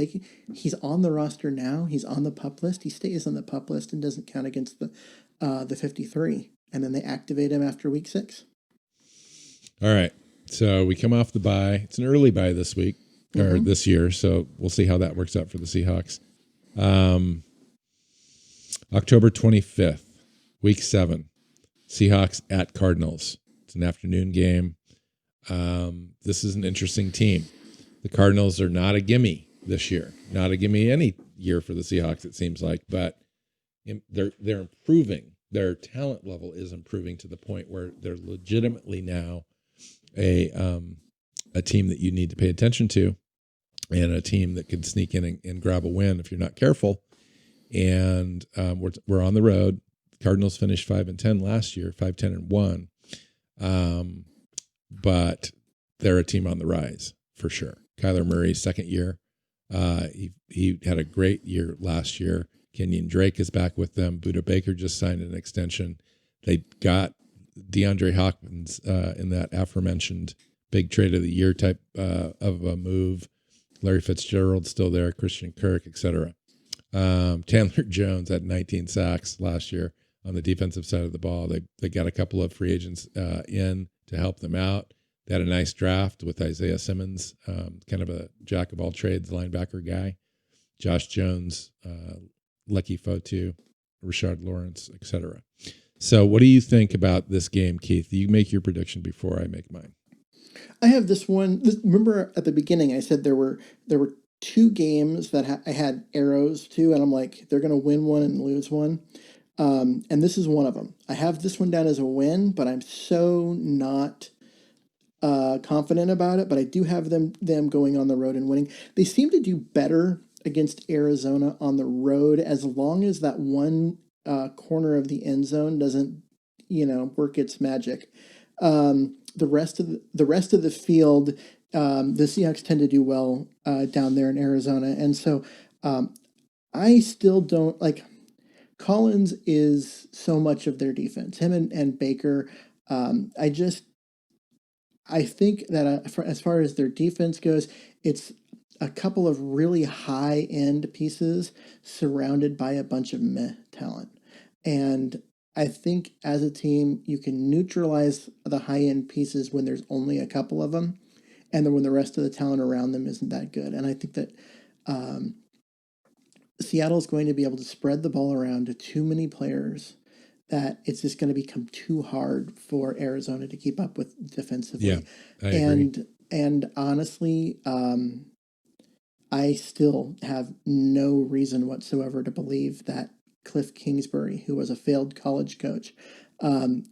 He's on the roster now. He's on the PUP list. He stays on the PUP list and doesn't count against the 53. And then they activate him after week 6. All right. So we come off the bye. It's an early bye this week. Or this year, so we'll see how that works out for the Seahawks. October 25th, week 7, Seahawks at Cardinals. It's an afternoon game. This is an interesting team. The Cardinals are not a gimme this year, not a gimme any year for the Seahawks, it seems like, but they're improving. Their talent level is improving to the point where they're legitimately now a team that you need to pay attention to, and a team that can sneak in and grab a win if you're not careful. And we're on the road. The Cardinals finished 5-10 last year, 5-10-1. But they're a team on the rise for sure. Kyler Murray's second year. He had a great year last year. Kenyon Drake is back with them. Budda Baker just signed an extension. They got DeAndre Hopkins in that aforementioned big trade of the year type of a move. Larry Fitzgerald's still there, Christian Kirk, etc. Chandler Jones had 19 sacks last year on the defensive side of the ball. They got a couple of free agents in to help them out. They had a nice draft with Isaiah Simmons, kind of a jack of all trades linebacker guy. Josh Jones, Lucky Fotu, Rashard Lawrence, etc. So what do you think about this game, Keith? You make your prediction before I make mine. I have this one. Remember at the beginning, I said there were two games that I had arrows to, and I'm like, they're going to win one and lose one. And this is one of them. I have this one down as a win, but I'm so not confident about it. But I do have them going on the road and winning. They seem to do better against Arizona on the road as long as that one corner of the end zone doesn't, work its magic. The rest of the field, the Seahawks tend to do well down there in Arizona, and so I still don't like. Collins is so much of their defense. Him and Baker. I think that as far as their defense goes, it's a couple of really high end pieces surrounded by a bunch of meh talent, and I think as a team, you can neutralize the high-end pieces when there's only a couple of them, and then when the rest of the talent around them isn't that good. And I think that Seattle's going to be able to spread the ball around to too many players that it's just going to become too hard for Arizona to keep up with defensively. Yeah, I agree. And honestly, I still have no reason whatsoever to believe that Cliff Kingsbury, who was a failed college coach,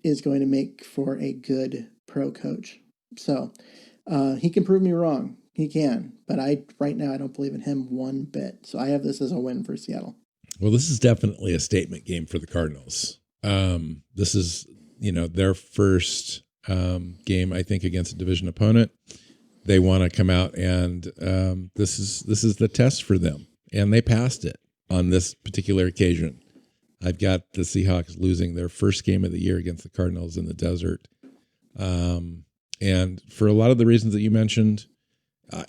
is going to make for a good pro coach. So he can prove me wrong. He can. But right now, I don't believe in him one bit. So I have this as a win for Seattle. Well, this is definitely a statement game for the Cardinals. This is, their first game, I think, against a division opponent. They want to come out and this is the test for them. And they passed it on this particular occasion. I've got the Seahawks losing their first game of the year against the Cardinals in the desert. And for a lot of the reasons that you mentioned,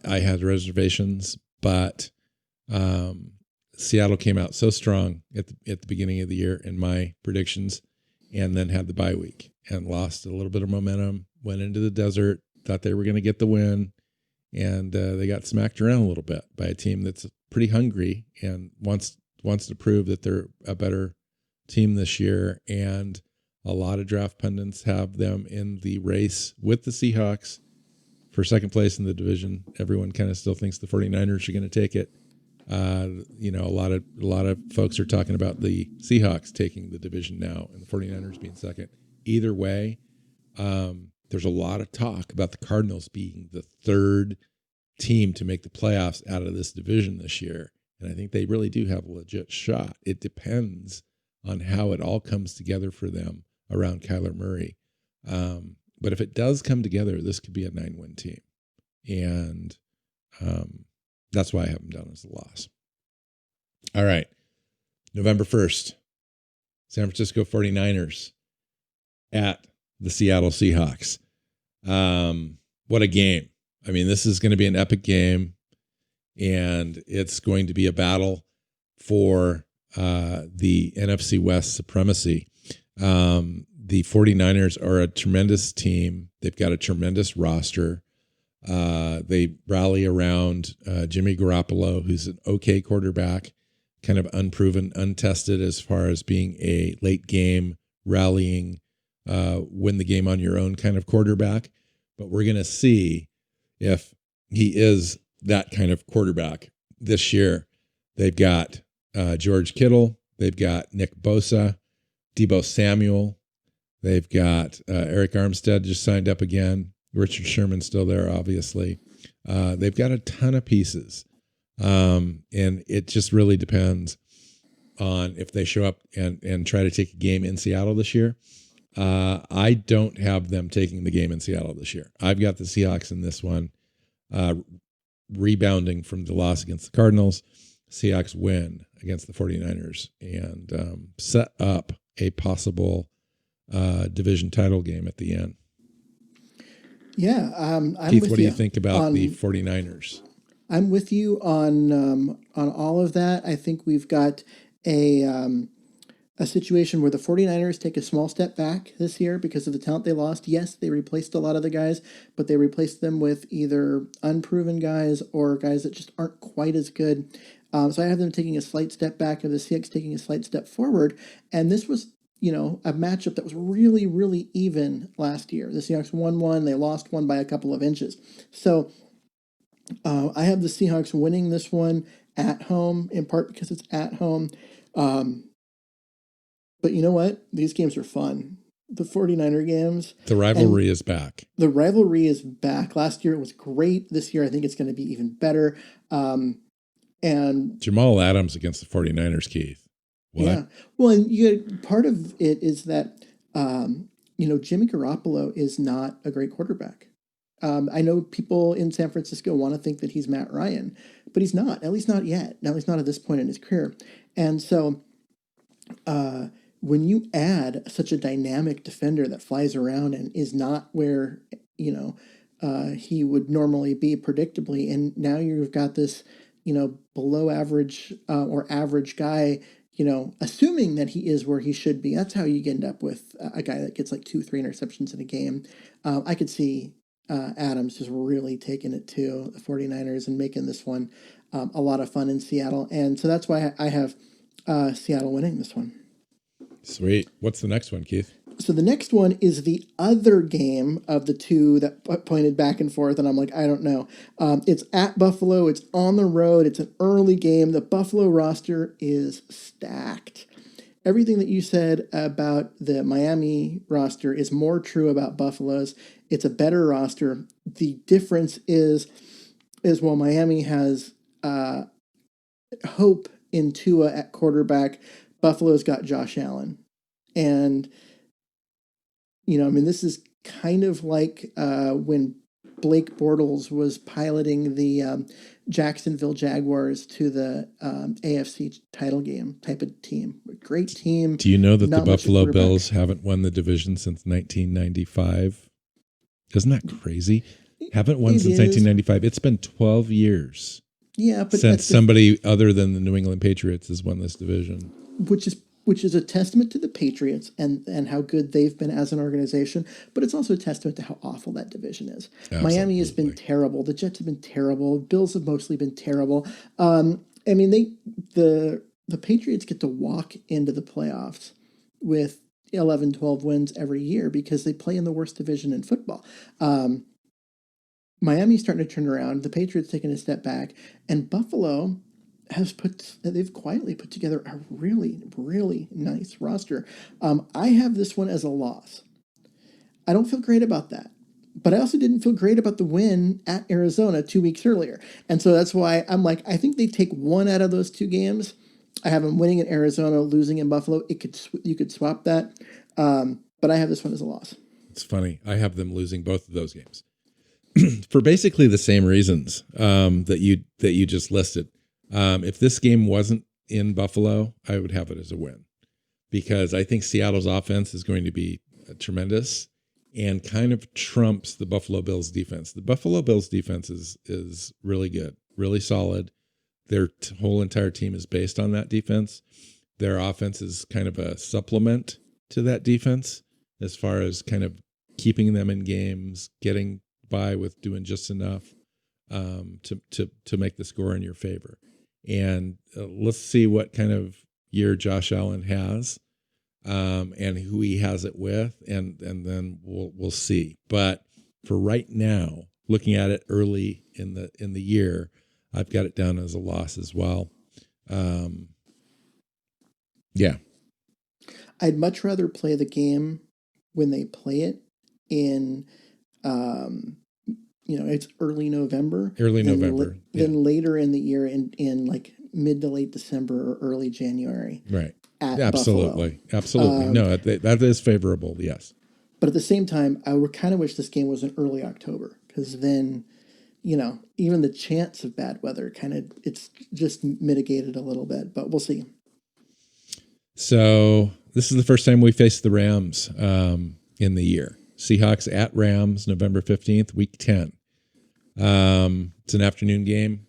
I had reservations, but Seattle came out so strong at the beginning of the year in my predictions, and then had the bye week and lost a little bit of momentum, went into the desert, thought they were going to get the win, and they got smacked around a little bit by a team that's pretty hungry and wants to prove that they're a better team this year. And a lot of draft pundits have them in the race with the Seahawks for second place in the division. Everyone kind of still thinks the 49ers are going to take it. A lot of folks are talking about the Seahawks taking the division now and the 49ers being second. Either way, there's a lot of talk about the Cardinals being the third team to make the playoffs out of this division this year. And I think they really do have a legit shot. It depends on how it all comes together for them around Kyler Murray. But if it does come together, this could be a 9-win team. And that's why I have them down as a loss. All right. November 1st, San Francisco 49ers at the Seattle Seahawks. What a game. I mean, this is going to be an epic game, and it's going to be a battle for the NFC West supremacy. The 49ers are a tremendous team. They've got a tremendous roster. They rally around Jimmy Garoppolo, who's an okay quarterback, kind of unproven, untested as far as being a late game rallying, win the game on your own kind of quarterback. But we're going to see if he is that kind of quarterback this year. They've got George Kittle. They've got Nick Bosa, Deebo Samuel. They've got Eric Armstead just signed up again. Richard Sherman's still there, obviously. They've got a ton of pieces. And it just really depends on if they show up and try to take a game in Seattle this year. I don't have them taking the game in Seattle this year. I've got the Seahawks in this one, rebounding from the loss against the Cardinals. Seahawks win against the 49ers and set up a possible division title game at the end. Yeah. I'm Keith, with what do you you think about the 49ers? I'm with you on all of that. I think we've got a situation where the 49ers take a small step back this year because of the talent they lost. Yes, they replaced a lot of the guys, but they replaced them with either unproven guys or guys that just aren't quite as good. So I have them taking a slight step back and the Seahawks taking a slight step forward. And this was, a matchup that was really, really even last year. The Seahawks won one, they lost one by a couple of inches. So I have the Seahawks winning this one at home, in part because it's at home. But you know what? These games are fun. The 49er games. The rivalry is back. The rivalry is back. Last year it was great. This year I think it's going to be even better. And Jamal Adams against the 49ers, Keith. What? Yeah. Well, and part of it is that, Jimmy Garoppolo is not a great quarterback. I know people in San Francisco want to think that he's Matt Ryan, but he's not, at least not yet. At least not at this point in his career. And so when you add such a dynamic defender that flies around and is not where, he would normally be predictably, and now you've got this, below average or average guy, assuming that he is where he should be. That's how you end up with a guy that gets like 2-3 interceptions in a game. I could see Adams just really taking it to the 49ers and making this one a lot of fun in Seattle. And so that's why I have Seattle winning this one. Sweet. What's the next one, Keith? So the next one is the other game of the two that pointed back and forth, and I'm like, I don't know. It's at Buffalo. It's on the road. It's an early game. The Buffalo roster is stacked. Everything that you said about the Miami roster is more true about Buffalo's. It's a better roster. The difference is while Miami has hope in Tua at quarterback, Buffalo's got Josh Allen. And, this is kind of like when Blake Bortles was piloting the Jacksonville Jaguars to the AFC title game type of team. Great team. Do you know that the Buffalo Bills haven't won the division since 1995? Isn't that crazy? Haven't won since 1995. It's been 12 years. Yeah, but since somebody other than the New England Patriots has won this division. Which is a testament to the Patriots and how good they've been as an organization, but it's also a testament to how awful that division is. Absolutely. Miami has been terrible. The Jets have been terrible. Bills have mostly been terrible. The Patriots get to walk into the playoffs with 11, 12 wins every year because they play in the worst division in football. Miami's starting to turn around. The Patriots taking a step back, and Buffalo they've quietly put together a really, really nice roster. I have this one as a loss. I don't feel great about that, but I also didn't feel great about the win at Arizona 2 weeks earlier. And so that's why I'm like, I think they take one out of those two games. I have them winning in Arizona, losing in Buffalo. You could swap that. But I have this one as a loss. It's funny. I have them losing both of those games for basically the same reasons that you just listed. If this game wasn't in Buffalo, I would have it as a win because I think Seattle's offense is going to be tremendous and kind of trumps the Buffalo Bills defense. The Buffalo Bills defense is really good, really solid. Their whole entire team is based on that defense. Their offense is kind of a supplement to that defense as far as kind of keeping them in games, getting by with doing just enough to make the score in your favor. And let's see what kind of year Josh Allen has and who he has it with, and then we'll see. But for right now, looking at it early in the year, I've got it down as a loss as well. Yeah. I'd much rather play the game when they play it in, it's early November. Than later in the year in like mid to late December or early January. Right. At Absolutely. Buffalo. Absolutely. No, that is favorable. Yes. But at the same time, I would kind of wish this game was in early October, because then, even the chance of bad weather it's just mitigated a little bit, but we'll see. So this is the first time we faced the Rams in the year. Seahawks at Rams, November 15th, week 10. It's an afternoon game.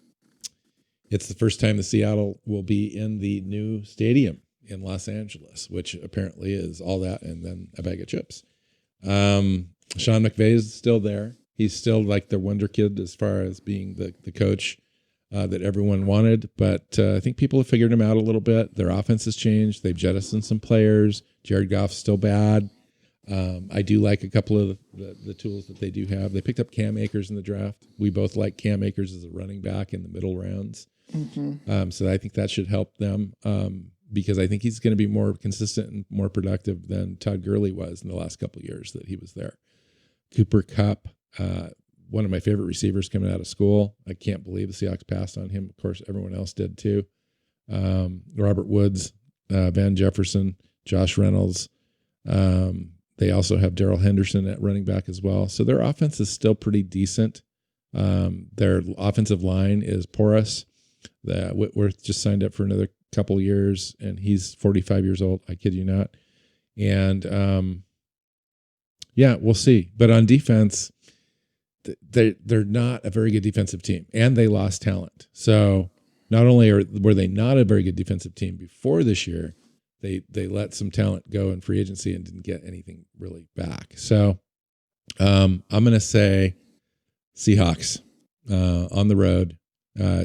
It's the first time the Seattle will be in the new stadium in Los Angeles, which apparently is all that and then a bag of chips. Sean McVay is still there. He's still like the wonder kid as far as being the coach that everyone wanted. But I think people have figured him out a little bit. Their offense has changed. They've jettisoned some players. Jared Goff's still bad. I do like a couple of the tools that they do have. They picked up Cam Akers in the draft. We both like Cam Akers as a running back in the middle rounds. Mm-hmm. So I think that should help them because I think he's going to be more consistent and more productive than Todd Gurley was in the last couple of years that he was there. Cooper Kupp, one of my favorite receivers coming out of school. I can't believe the Seahawks passed on him. Of course, everyone else did too. Robert Woods, Van Jefferson, Josh Reynolds. They also have Darrell Henderson at running back as well. So their offense is still pretty decent. Their offensive line is porous. Whitworth just signed up for another couple years, and he's 45 years old. I kid you not. And we'll see. But on defense, they're not a very good defensive team, and they lost talent. So not only were they not a very good defensive team before this year, they let some talent go in free agency and didn't get anything really back. So I'm going to say Seahawks on the road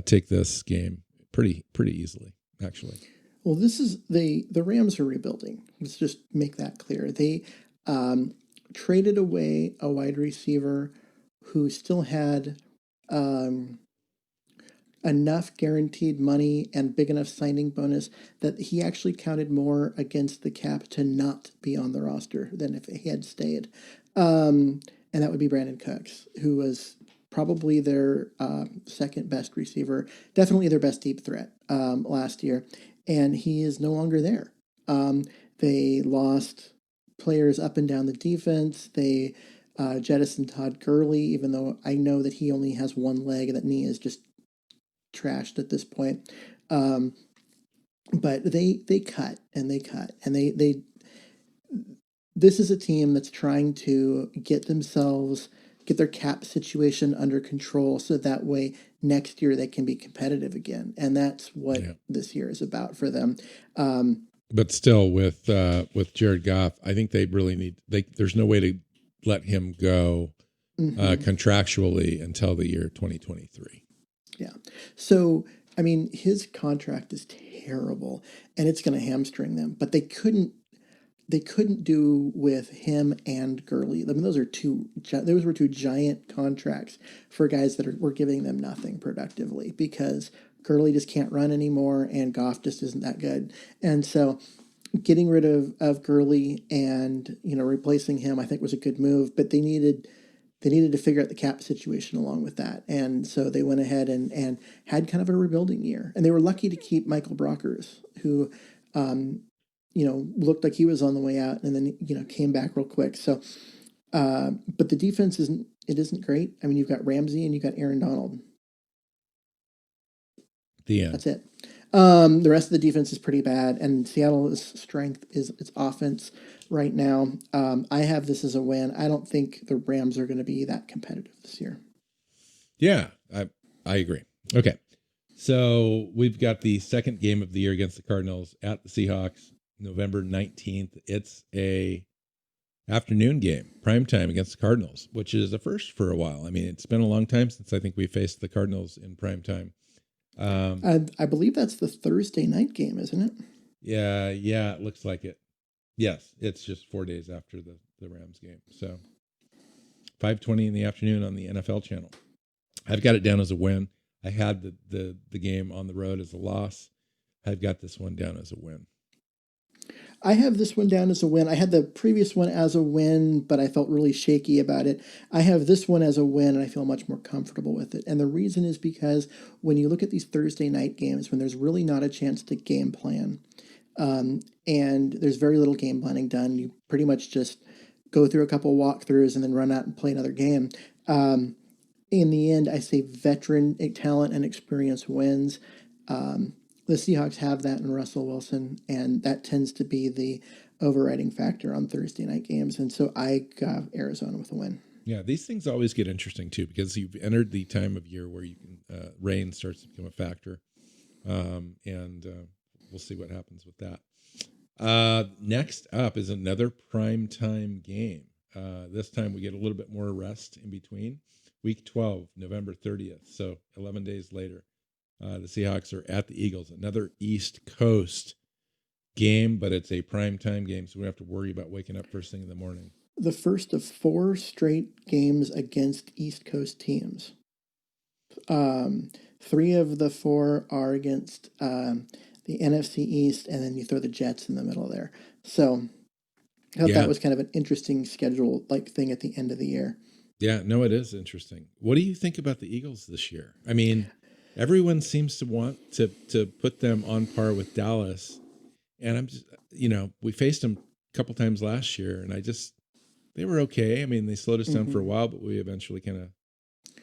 take this game pretty easily, actually. Well, this is the Rams are rebuilding. Let's just make that clear. They traded away a wide receiver who still had enough guaranteed money and big enough signing bonus that he actually counted more against the cap to not be on the roster than if he had stayed. And that would be Brandon Cooks, who was probably their second best receiver, definitely their best deep threat last year. And he is no longer there. They lost players up and down the defense. They jettisoned Todd Gurley, even though I know that he only has one leg and that knee is just trashed at this point. But they cut and they cut. And they this is a team that's trying to get their cap situation under control so that way next year they can be competitive again. And that's what this year is about for them. But still with Jared Goff, I think they really need, there's no way to let him go contractually until the year 2023. Yeah. So, I mean, his contract is terrible and it's going to hamstring them, but they couldn't do with him and Gurley. I mean, those were two giant contracts for guys that were giving them nothing productively because Gurley just can't run anymore and Goff just isn't that good. And so getting rid of Gurley and, replacing him, I think was a good move, but they needed to figure out the cap situation along with that. And so they went ahead and had kind of a rebuilding year. And they were lucky to keep Michael Brockers, who, looked like he was on the way out and then, came back real quick. So, but the defense isn't great. I mean, you've got Ramsey and you've got Aaron Donald. The end. That's it. The rest of the defense is pretty bad, and Seattle's strength is its offense right now. I have this as a win. I don't think the Rams are going to be that competitive this year. Yeah, I agree. Okay, so we've got the second game of the year against the Cardinals at the Seahawks, November 19th. It's a afternoon game, primetime against the Cardinals, which is a first for a while. I mean, it's been a long time since I think we faced the Cardinals in primetime. I believe that's the Thursday night game, isn't it? Yeah, it looks like it. Yes, it's just 4 days after the Rams game. So 5:20 in the afternoon on the NFL channel. I've got it down as a win. I had the game on the road as a loss. I've got this one down as a win. I have this one down as a win. I had the previous one as a win, but I felt really shaky about it. I have this one as a win, and I feel much more comfortable with it. And the reason is because when you look at these Thursday night games, when there's really not a chance to game plan, and there's very little game planning done, you pretty much just go through a couple walkthroughs and then run out and play another game. In the end, I say veteran talent and experience wins. The Seahawks have that in Russell Wilson, and that tends to be the overriding factor on Thursday night games. And so I got Arizona with a win. Yeah, these things always get interesting too, because you've entered the time of year where you can rain starts to become a factor, and we'll see what happens with that. Next up is another primetime game. This time we get a little bit more rest in between. Week 12, November 30th, so 11 days later. The Seahawks are at the Eagles, another East Coast game, but it's a primetime game, so we don't have to worry about waking up first thing in the morning. The first of 4 straight games against East Coast teams. 3 of the 4 are against the NFC East, and then you throw the Jets in the middle there. So I thought that was kind of an interesting schedule-like thing at the end of the year. Yeah, no, it is interesting. What do you think about the Eagles this year? I mean, everyone seems to want to put them on par with Dallas. And I'm just, we faced them a couple times last year, and they were okay. I mean, they slowed us down for a while, but we eventually kind of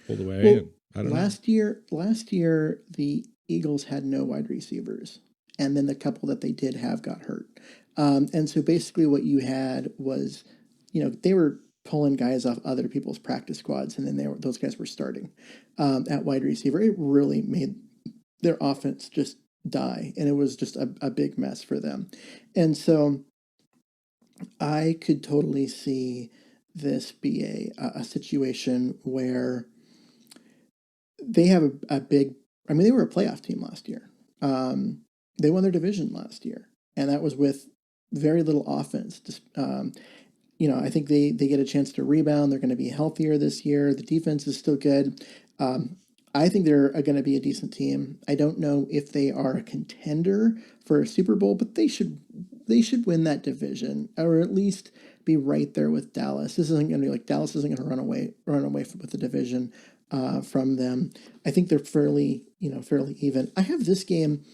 pulled away. Well, and I don't know. Last year, the Eagles had no wide receivers, and then the couple that they did have got hurt. And so basically what you had was, they were pulling guys off other people's practice squads, and then those guys were starting at wide receiver. It really made their offense just die, and it was just a big mess for them. And so I could totally see this be a situation where they have a big, they were a playoff team last year. They won their division last year, and that was with very little offense. Just, I think they get a chance to rebound. They're going to be healthier this year. The defense is still good. I think they're going to be a decent team. I don't know if they are a contender for a Super Bowl, but they should win that division, or at least be right there with Dallas. This isn't going to be like Dallas isn't going to run away with the division from them. I think they're fairly even. I have this game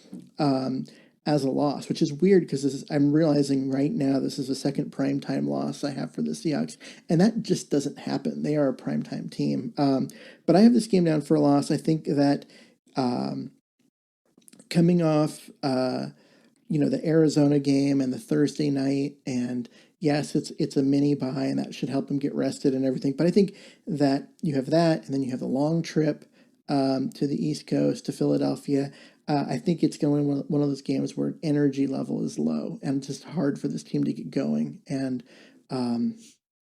as a loss, which is weird because I'm realizing right now this is the second primetime loss I have for the Seahawks, and that just doesn't happen. They are a primetime team. But I have this game down for a loss. I think that coming off, the Arizona game and the Thursday night, and yes, it's a mini bye, and that should help them get rested and everything. But I think that you have that, and then you have the long trip to the East Coast, to Philadelphia. I think it's going to be one of those games where energy level is low and it's just hard for this team to get going. And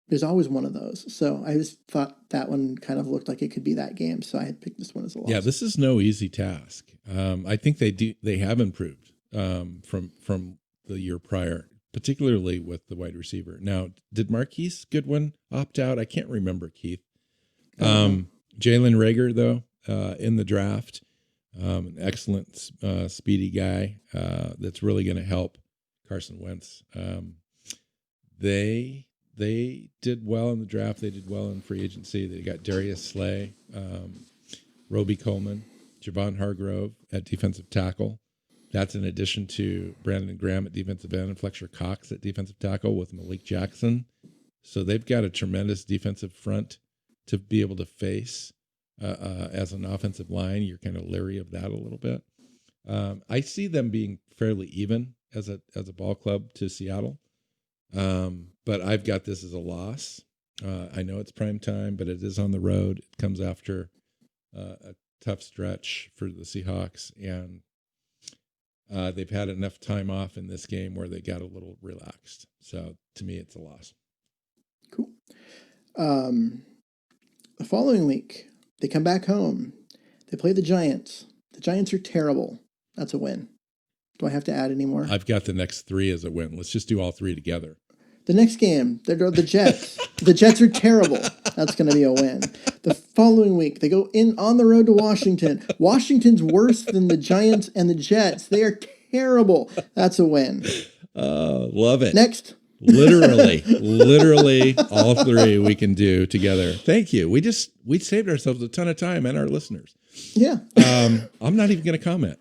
there's always one of those. So I just thought that one kind of looked like it could be that game. So I had picked this one as a loss. Yeah, this is no easy task. I think they have improved from the year prior, particularly with the wide receiver. Now, did Marquise Goodwin opt out? I can't remember, Keith. Jalen Reagor, though, in the draft. An excellent, speedy guy that's really going to help Carson Wentz. They did well in the draft. They did well in free agency. They got Darius Slay, Roby Coleman, Javon Hargrove at defensive tackle. That's in addition to Brandon Graham at defensive end and Fletcher Cox at defensive tackle with Malik Jackson. So they've got a tremendous defensive front to be able to face. As an offensive line, you're kind of leery of that a little bit. I see them being fairly even as a ball club to Seattle, but I've got this as a loss. I know it's prime time, but it is on the road. It comes after a tough stretch for the Seahawks, and they've had enough time off in this game where they got a little relaxed. So to me, it's a loss. Cool. The following week, they come back home. They play the Giants. The Giants are terrible. That's a win. Do I have to add any more? I've got the next 3 as a win. Let's just do all 3 together. The next game, they're the Jets. The Jets are terrible. That's going to be a win. The following week, they go in on the road to Washington. Washington's worse than the Giants and the Jets. They are terrible. That's a win. Love it. Next. Literally all three we can do together. Thank you. We saved ourselves a ton of time and our listeners. Yeah. I'm not even going to comment.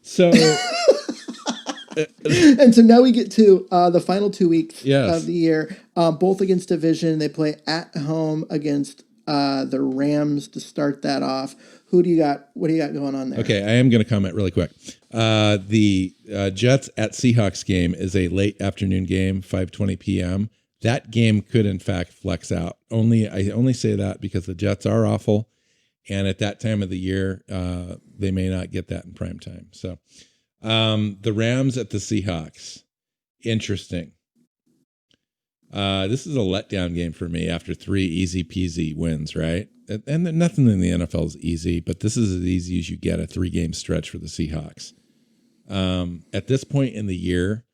So, and so now we get to the final 2 weeks Yes. of the year, both against division. They play at home against the Rams to start that off. Who do you got? What do you got going on there? Okay, I am going to comment really quick. The Jets at Seahawks game is a late afternoon game, 5:20 p.m. That game could, in fact, flex out. I only say that because the Jets are awful, and at that time of the year, they may not get that in prime time. So, the Rams at the Seahawks, interesting. This is a letdown game for me after 3 easy peasy wins, right? And nothing in the NFL is easy, but this is as easy as you get, a 3-game stretch for the Seahawks. At this point in the year,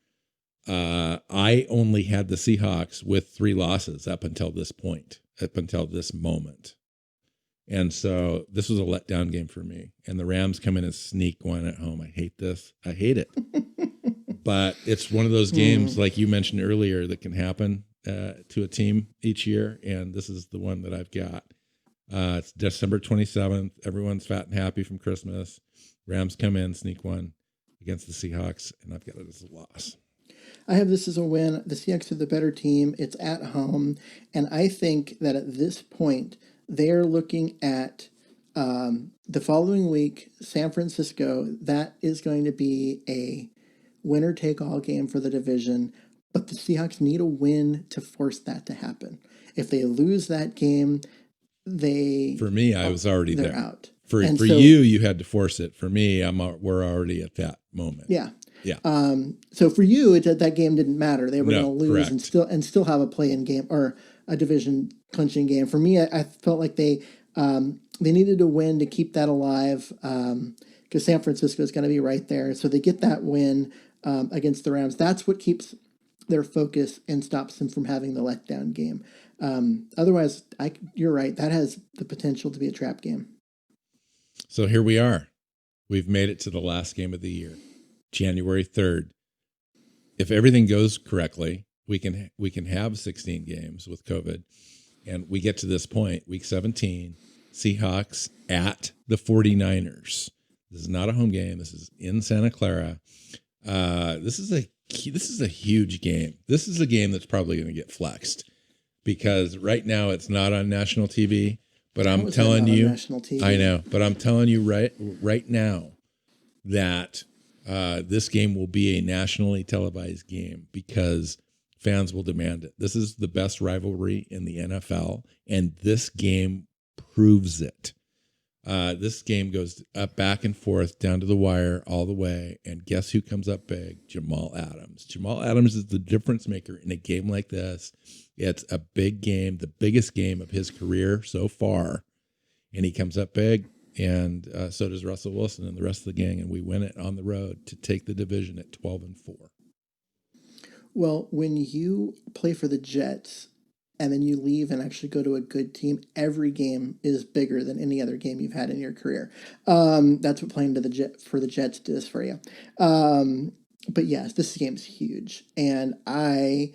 I only had the Seahawks with 3 losses up until this point, up until this moment. And so this was a letdown game for me. And the Rams come in and sneak one at home. I hate this. I hate it. But it's one of those games, like you mentioned earlier, that can happen to a team each year. And this is the one that I've got. It's December 27th. Everyone's fat and happy from Christmas. Rams come in, sneak one against the Seahawks, and I've got it as a loss. I have this as a win. The Seahawks are the better team. It's at home. And I think that at this point, they're looking at the following week, San Francisco. That is going to be a winner-take-all game for the division. But the Seahawks need a win to force that to happen. If they lose that game, For me, I was already they're there. out. For you had to force it. For me, we're already at that moment. Yeah. Yeah. So for you, that game didn't matter. They were going to lose correct. and still have a play-in game or a division clinching game. For me, I felt like they needed to win to keep that alive because San Francisco is going to be right there. So they get that win against the Rams. That's what keeps their focus and stops them from having the letdown game. Otherwise, you're right. That has the potential to be a trap game. So here we are. We've made it to the last game of the year, January 3rd. If everything goes correctly, we can have 16 games with COVID, and we get to this point, week 17, Seahawks at the 49ers. This is not a home game. This is in Santa Clara. This is a huge game. This is a game that's probably going to get flexed because right now it's not on national TV. But I'm telling you, I know. But I'm telling you right now that this game will be a nationally televised game because fans will demand it. This is the best rivalry in the NFL, and this game proves it. This game goes up back and forth down to the wire all the way, and guess who comes up big? Jamal Adams. Jamal Adams is the difference maker in a game like this. It's a big game, the biggest game of his career so far, and he comes up big, and so does Russell Wilson and the rest of the gang, and we win it on the road to take the division at 12-4. Well, when you play for the Jets and then you leave and actually go to a good team, every game is bigger than any other game you've had in your career. That's what playing for the Jets does for you. But yes, this game's huge. And I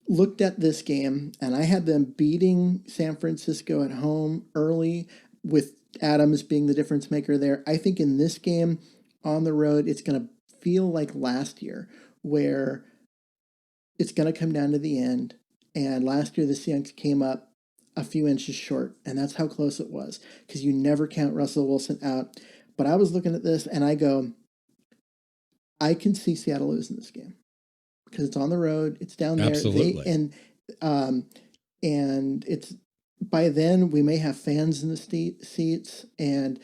looked at this game and I had them beating San Francisco at home early with Adams being the difference maker there. I think in this game on the road, it's going to feel like last year where it's going to come down to the end. And last year, the Seahawks came up a few inches short, and that's how close it was, because you never count Russell Wilson out. But I was looking at this, and I go, I can see Seattle losing this game, because it's on the road, it's down there. Absolutely. And it's, by then, we may have fans in the seats, and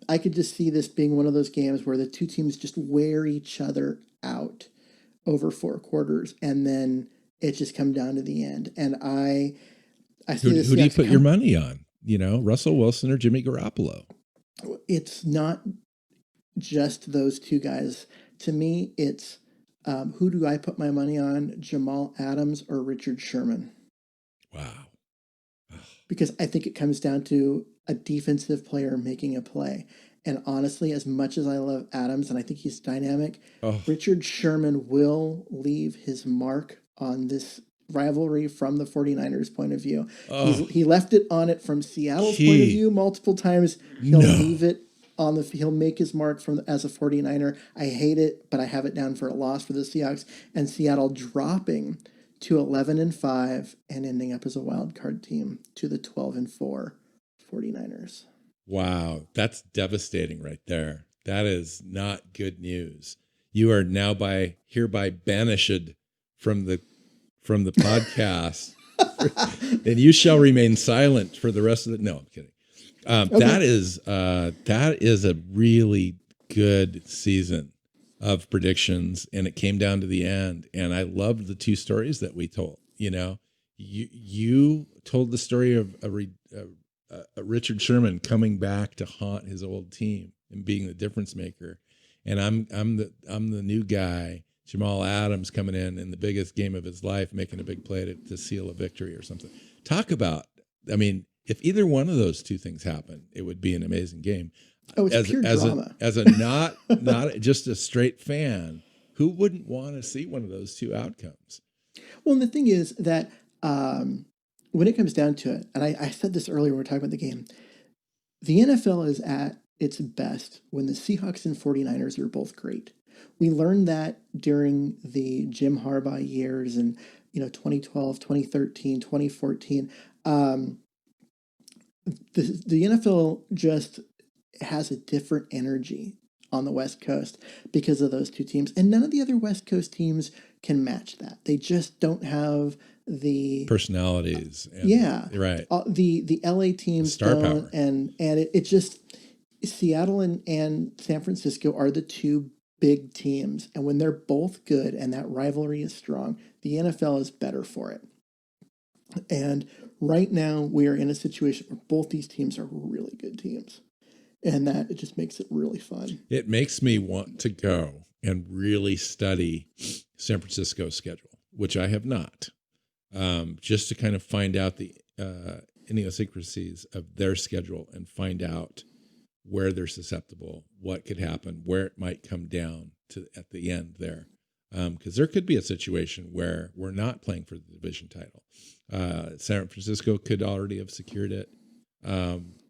I could just see this being one of those games where the two teams just wear each other out over 4 quarters, and then it just come down to the end. And I see this. Who do you put your money on? You know, Russell Wilson or Jimmy Garoppolo? It's not just those two guys. To me, it's who do I put my money on? Jamal Adams or Richard Sherman? Wow. because I think it comes down to a defensive player making a play. And honestly, as much as I love Adams and I think he's dynamic, Oh, Richard Sherman will leave his mark on this rivalry from the 49ers point of view. oh, He left it on it from Seattle's point of Keith. view multiple times. He'll No. leave it on he'll make his mark as a 49er. I hate it, but I have it down for a loss for the Seahawks, and Seattle dropping to 11-5 and ending up as a wild card team to the 12-4 49ers. Wow, that's devastating right there. That is not good news. You are now hereby banished from the podcast, and you shall remain silent for the rest of the. No, I'm kidding. Okay. That is a really good season of predictions, and it came down to the end. And I loved the two stories that we told. You know, you told the story of Richard Sherman coming back to haunt his old team and being the difference maker, and I'm the new guy, Jamal Adams, coming in the biggest game of his life, making a big play to seal a victory or something. Talk about, I mean, if either one of those two things happen, it would be an amazing game. Oh, it's pure drama. As a not just a straight fan, who wouldn't want to see one of those two outcomes? Well, and the thing is that when it comes down to it, and I said this earlier when we were talking about the game, the NFL is at its best when the Seahawks and 49ers are both great. We learned that during the Jim Harbaugh years and 2012, 2013, 2014. The NFL just has a different energy on the West Coast because of those two teams. And none of the other West Coast teams can match that. They just don't have the personalities. Yeah. Right. The LA teams star don't. Power. And it just, Seattle and San Francisco are the two big teams. And when they're both good and that rivalry is strong, the NFL is better for it. And right now we are in a situation where both these teams are really good teams. And that it just makes it really fun. It makes me want to go and really study San Francisco's schedule, which I have not, just to kind of find out the idiosyncrasies of their schedule and find out where they're susceptible, what could happen, where it might come down to at the end there. Because there could be a situation where we're not playing for the division title. San Francisco could already have secured it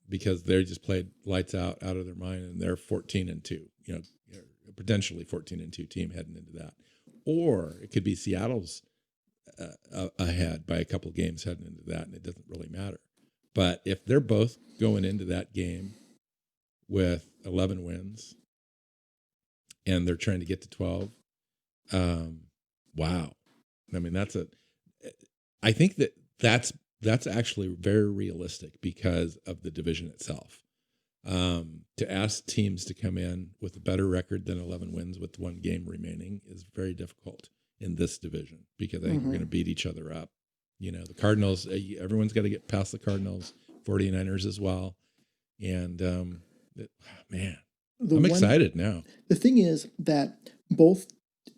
because they just played lights out of their mind, and they're 14-2. Potentially 14-2 team heading into that. Or it could be Seattle's ahead by a couple of games heading into that, and it doesn't really matter. But if they're both going into that game with 11 wins, and they're trying to get to 12. Wow. I mean, I think that's actually very realistic because of the division itself. To ask teams to come in with a better record than 11 wins with one game remaining is very difficult in this division because I think we're going to beat each other up. The Cardinals, everyone's got to get past the Cardinals, 49ers as well. And, man, I'm excited now. The thing is that both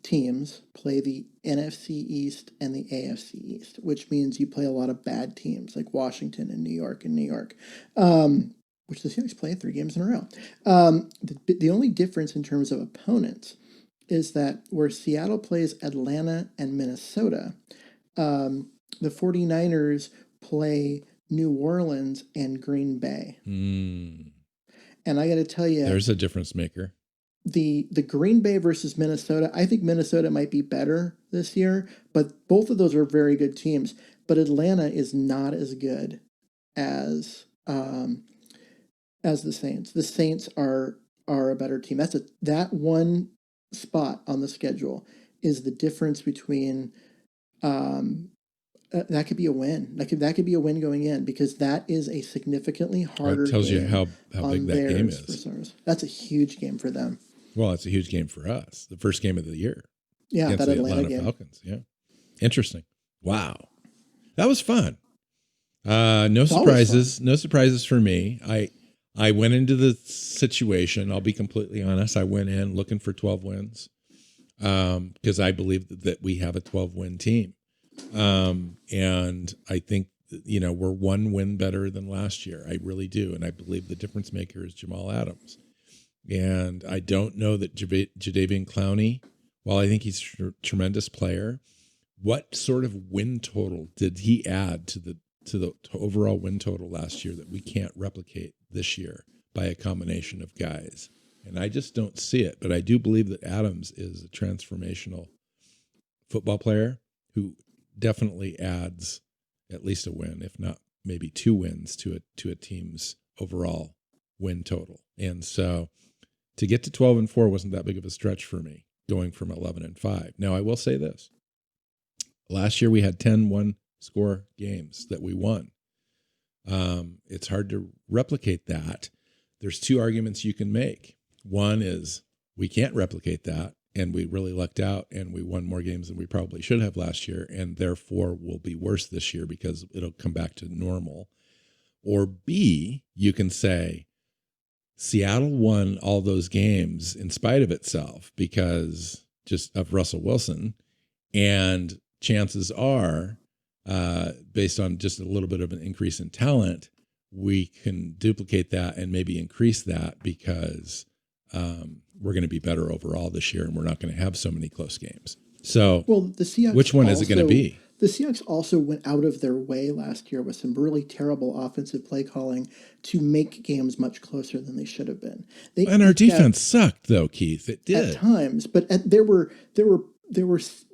teams play the NFC East and the AFC East, which means you play a lot of bad teams like Washington and New York, which the Seahawks play 3 games in a row. The only difference in terms of opponents is that where Seattle plays Atlanta and Minnesota, the 49ers play New Orleans and Green Bay. And I got to tell you, there's a difference maker. The Green Bay versus Minnesota, I think Minnesota might be better this year, but both of those are very good teams. But Atlanta is not as good as the Saints. The Saints are a better team. That one spot on the schedule is the difference between that could be a win. That could be a win going in because that is a significantly harder. It tells you how big that game is. That's a huge game for them. Well, it's a huge game for us. The first game of the year. Yeah, that Atlanta game. Falcons. Yeah, interesting. Wow, that was fun. No surprises. No surprises for me. I went into the situation. I'll be completely honest. I went in looking for 12 wins because I believe that we have a 12-win team. And I think we're one win better than last year. I really do. And I believe the difference maker is Jamal Adams. And I don't know that Jadeveon Clowney, while I think he's a tremendous player, what sort of win total did he add to the overall win total last year that we can't replicate this year by a combination of guys? And I just don't see it. But I do believe that Adams is a transformational football player who definitely adds at least a win, if not maybe 2 wins to a team's overall win total. And so to get to 12-4 wasn't that big of a stretch for me, going from 11-5. Now, I will say this. Last year we had 10 one-score games that we won. It's hard to replicate that. There's 2 arguments you can make. One is we can't replicate that, and we really lucked out, and we won more games than we probably should have last year, and therefore will be worse this year because it'll come back to normal. Or B, you can say Seattle won all those games in spite of itself because just of Russell Wilson, and chances are, based on just a little bit of an increase in talent, we can duplicate that and maybe increase that because we're going to be better overall this year, and we're not going to have so many close games. So, well, the Seahawks which one is it going to be? The Seahawks also went out of their way last year with some really terrible offensive play calling to make games much closer than they should have been. And our defense sucked, though, Keith. It did at times, but there were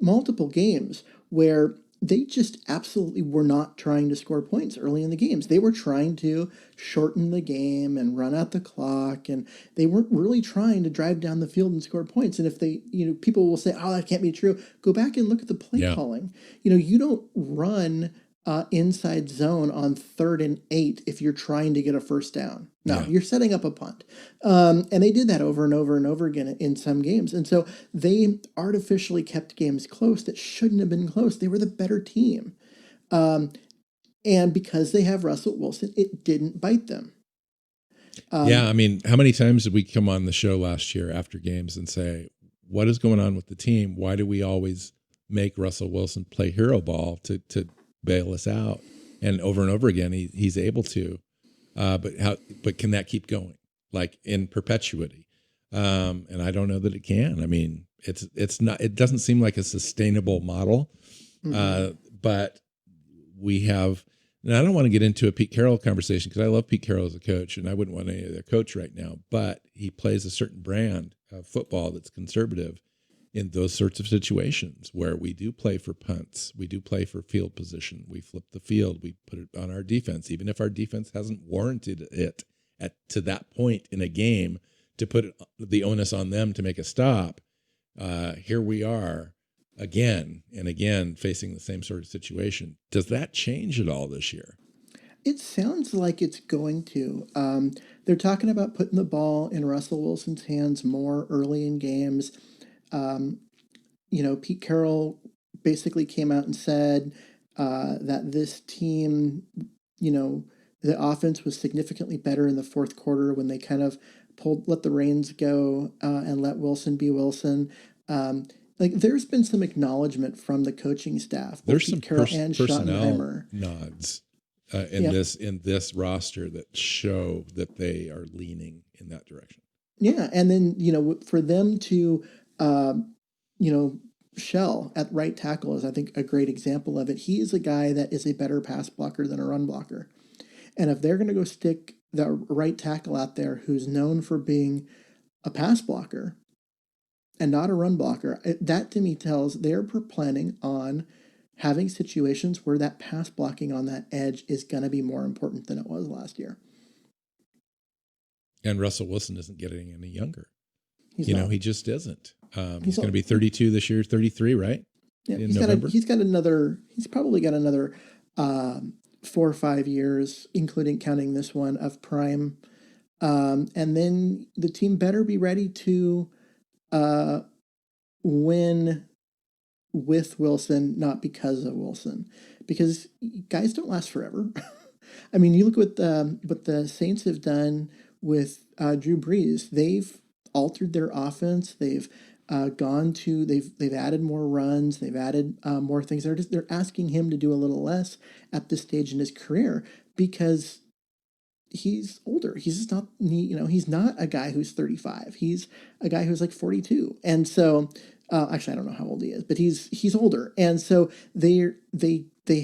multiple games where they just absolutely were not trying to score points early in the games. They were trying to shorten the game and run out the clock, and they weren't really trying to drive down the field and score points. And if they, people will say, "Oh, that can't be true." Go back and look at the play calling. You don't run inside zone on 3rd and 8 if you're trying to get a first down. No, you're setting up a punt. And they did that over and over and over again in some games. And so they artificially kept games close that shouldn't have been close. They were the better team. And because they have Russell Wilson, it didn't bite them. I mean, how many times did we come on the show last year after games and say, what is going on with the team? Why do we always make Russell Wilson play hero ball to bail us out? And over again, he's able to. But can that keep going, like in perpetuity? And I don't know that it can. I mean, it's not. It doesn't seem like a sustainable model. Mm-hmm. But we have. And I don't want to get into a Pete Carroll conversation because I love Pete Carroll as a coach, and I wouldn't want any other coach right now. But he plays a certain brand of football that's conservative in those sorts of situations where we do play for punts, we do play for field position, we flip the field, we put it on our defense, even if our defense hasn't warranted it to that point in a game to put the onus on them to make a stop. Here we are again and again facing the same sort of situation. Does that change at all this year? It sounds like it's going to. They're talking about putting the ball in Russell Wilson's hands more early in games. Pete Carroll basically came out and said that this team, the offense was significantly better in the fourth quarter when they kind of let the reins go and let Wilson be Wilson. There's been some acknowledgement from the coaching staff. There's some personnel nods in this roster that show that they are leaning in that direction. Yeah, and then for them to Shell at right tackle is, I think, a great example of it. He is a guy that is a better pass blocker than a run blocker. And if they're going to go stick the right tackle out there who's known for being a pass blocker and not a run blocker, that to me tells they're planning on having situations where that pass blocking on that edge is going to be more important than it was last year. And Russell Wilson isn't getting any younger. He just isn't. He's going to be 32 this year, 33, right? Yeah, he's probably got another 4 or 5 years, including counting this one, of prime. And then the team better be ready to win with Wilson, not because of Wilson, because guys don't last forever. I mean, you look at what the Saints have done with Drew Brees. They've altered their offense. They've gone to they've added more runs, they've added more things. They're asking him to do a little less at this stage in his career because he's older. He's just not, he's not a guy who's 35. He's a guy who's like 42. And so, actually, I don't know how old he is, but he's older. And so they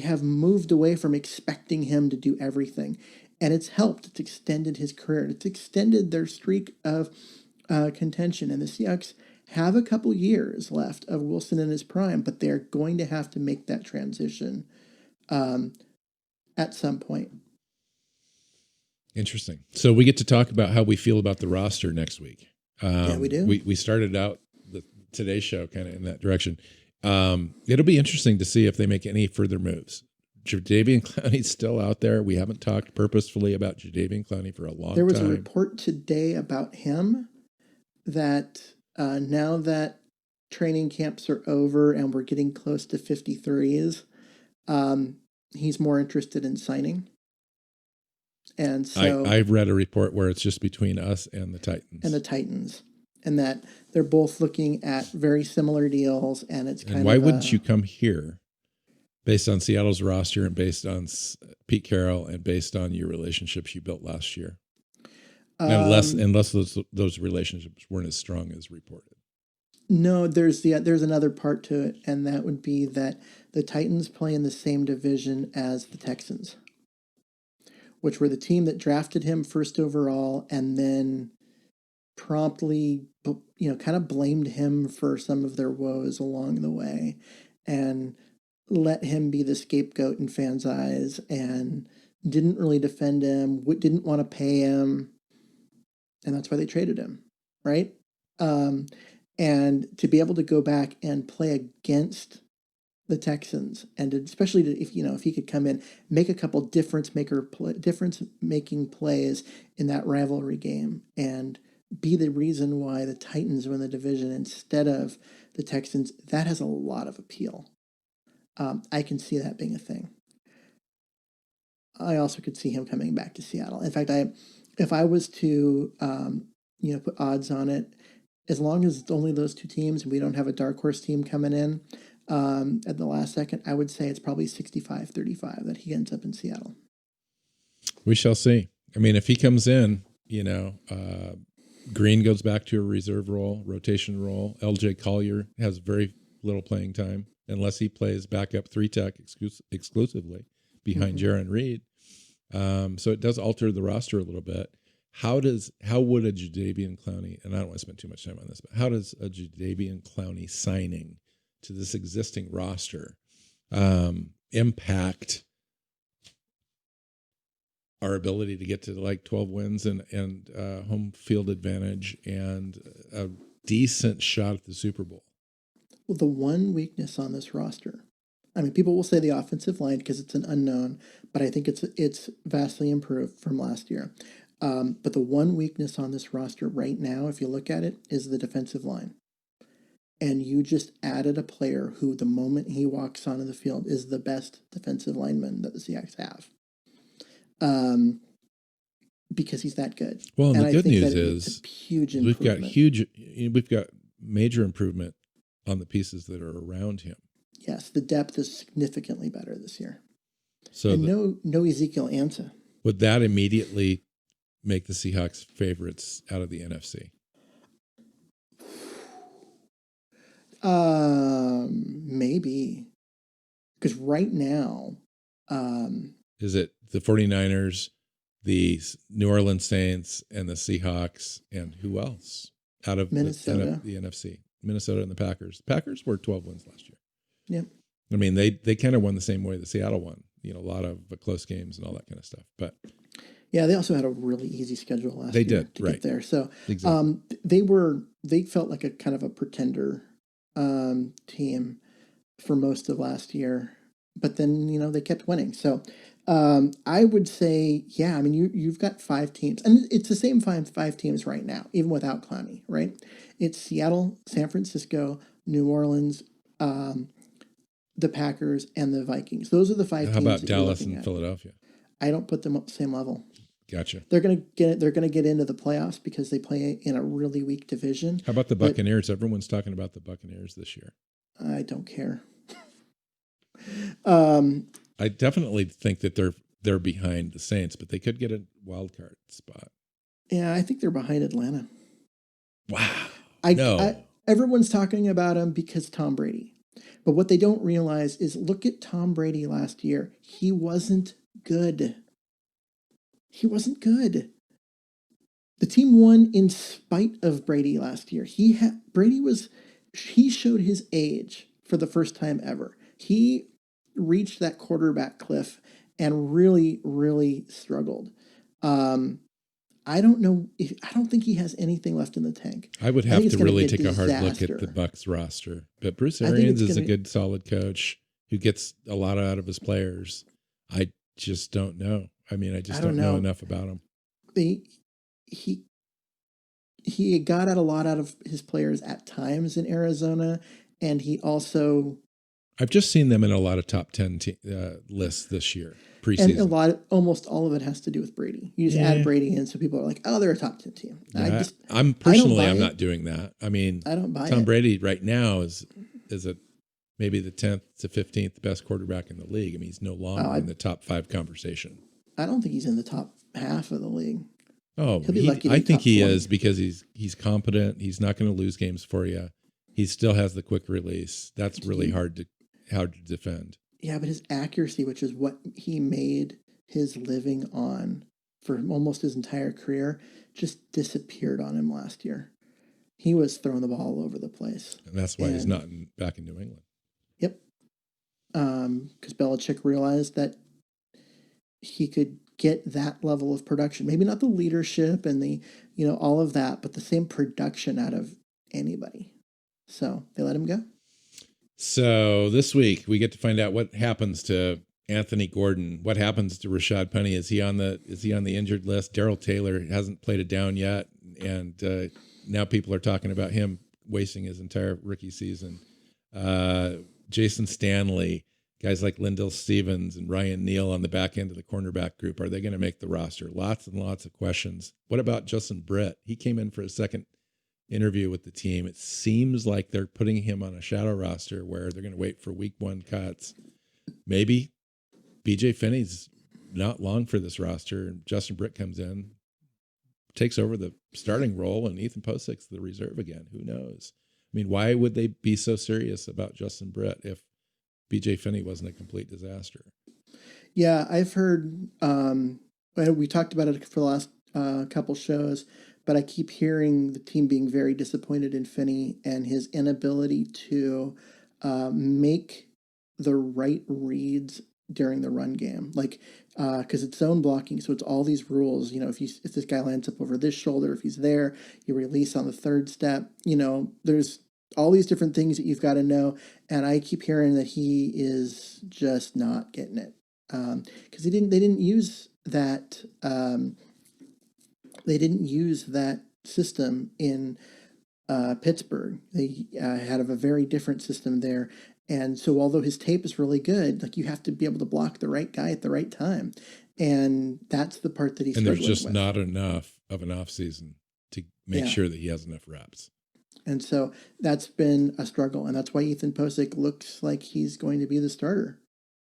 have moved away from expecting him to do everything. And it's helped. It's extended his career. It's extended their streak of contention. And the Seahawks have a couple years left of Wilson in his prime, but they're going to have to make that transition at some point. Interesting. So we get to talk about how we feel about the roster next week. Yeah, we do. We started out today's show kind of in that direction. It'll be interesting to see if they make any further moves. Jadeveon Clowney's still out there. We haven't talked purposefully about Jadeveon Clowney for a long time. There was a report today about him that now that training camps are over and we're getting close to 53s, he's more interested in signing. And so I've read a report where it's just between us and the Titans. And that they're both looking at very similar deals. And it's kind of why wouldn't you come here based on Seattle's roster and based on Pete Carroll and based on your relationships you built last year? Unless those relationships weren't as strong as reported. No, there's another part to it, and that would be that the Titans play in the same division as the Texans, which were the team that drafted him first overall and then promptly, kind of blamed him for some of their woes along the way and let him be the scapegoat in fans' eyes and didn't really defend him, didn't want to pay him. And that's why they traded him, right? And to be able to go back and play against the Texans, and especially if he could come in, make a couple difference making plays in that rivalry game, and be the reason why the Titans win the division instead of the Texans, that has a lot of appeal. I can see that being a thing. I also could see him coming back to Seattle. In fact, if I was to put odds on it, as long as it's only those two teams and we don't have a dark horse team coming in at the last second, I would say it's probably 65-35 that he ends up in Seattle. We shall see. I mean, if he comes in, Green goes back to a reserve role, rotation role. LJ Collier has very little playing time unless he plays backup 3-tech exclusively behind Jaron Reed. So it does alter the roster a little bit. How would a Jadeveon Clowney, and I don't want to spend too much time on this, but how does a Jadeveon Clowney signing to this existing roster impact our ability to get to like 12 wins and home field advantage and a decent shot at the Super Bowl? Well, the one weakness on this roster, I mean, people will say the offensive line because it's an unknown, but I think it's vastly improved from last year. But the one weakness on this roster right now, if you look at it, is the defensive line. And you just added a player who, the moment he walks onto the field, is the best defensive lineman that the Seahawks have. Because he's that good. Well, and the good news is huge improvement. We've got major improvement on the pieces that are around him. Yes, the depth is significantly better this year. So no Ezekiel Ansah. Would that immediately make the Seahawks favorites out of the NFC? Maybe. Because right now... is it the 49ers, the New Orleans Saints, and the Seahawks, and who else out of Minnesota. The NFC? Minnesota and the Packers. The Packers were 12 wins last year. Yeah. I mean, they kind of won the same way that Seattle won. A lot of close games and all that kind of stuff. But yeah, they also had a really easy schedule last year. They did, to right. Get there. So exactly. They felt like a kind of a pretender team for most of last year. But then, they kept winning. So I would say, yeah, I mean, you've got 5 teams. And it's the same five teams right now, even without Clowney, right? It's Seattle, San Francisco, New Orleans, the Packers, and the Vikings. Those are the 5 teams. How about Dallas and Philadelphia? I don't put them at the same level. Gotcha. They're gonna get into the playoffs because they play in a really weak division. How about the Buccaneers? Everyone's talking about the Buccaneers this year. I don't care. I definitely think that they're behind the Saints, but they could get a wild card spot. Yeah, I think they're behind Atlanta. Wow. Everyone's talking about him because Tom Brady. But what they don't realize is look at Tom Brady last year. He wasn't good. The team won in spite of Brady last year. He showed his age for the first time ever. He reached that quarterback cliff and really, really struggled. I don't think he has anything left in the tank. I would have to really take a hard look at the Bucs roster. But Bruce Arians is a good, solid coach who gets a lot out of his players. I just don't know. I mean, I just don't know enough about him. He got a lot out of his players at times in Arizona, and he also... I've just seen them in a lot of top 10 lists this year, preseason. And almost all of it has to do with Brady. You just add Brady in, so people are like, "Oh, they're a top 10 team." Yeah, I'm not doing that. I mean, I don't buy Tom it. Brady right now is maybe the 10th to 15th best quarterback in the league. I mean, he's no longer in the top 5 conversation. I don't think he's in the top half of the league. Oh, I think he is because he's competent. He's not going to lose games for you. He still has the quick release. That's really hard to defend. Yeah, but his accuracy, which is what he made his living on for almost his entire career, just disappeared on him last year. He was throwing the ball all over the place. And that's why he's not back in New England. Yep. Because Belichick realized that he could get that level of production. Maybe not the leadership and the, all of that, but the same production out of anybody. So they let him go. So this week we get to find out what happens to Anthony Gordon. What happens to Rashad Penny? Is he on the injured list? Darrell Taylor hasn't played it down yet, and now people are talking about him wasting his entire rookie season. Jason Stanley, guys like Lindell Stevens and Ryan Neal on the back end of the cornerback group, are they going to make the roster? Lots and lots of questions. What about Justin Britt? He came in for a second interview with the team. It seems like they're putting him on a shadow roster where they're going to wait for week 1 cuts. Maybe BJ Finney's not long for this roster, and Justin Britt comes in, takes over the starting role, and Ethan Posick's the reserve again. Who knows? I mean, why would they be so serious about Justin Britt if BJ Finney wasn't a complete disaster? Yeah, I've heard, we talked about it for the last couple shows, but I keep hearing the team being very disappointed in Finney and his inability to make the right reads during the run game. Like, because it's zone blocking, so it's all these rules. If this guy lands up over this shoulder, if he's there, you release on the third step. There's all these different things that you've got to know. And I keep hearing that he is just not getting it because they didn't use that. They didn't use that system in Pittsburgh. They had a very different system there. And so although his tape is really good, like you have to be able to block the right guy at the right time. And that's the part that he's struggling with. And there's just not enough of an offseason to make sure that he has enough reps. And so that's been a struggle. And that's why Ethan Posick looks like he's going to be the starter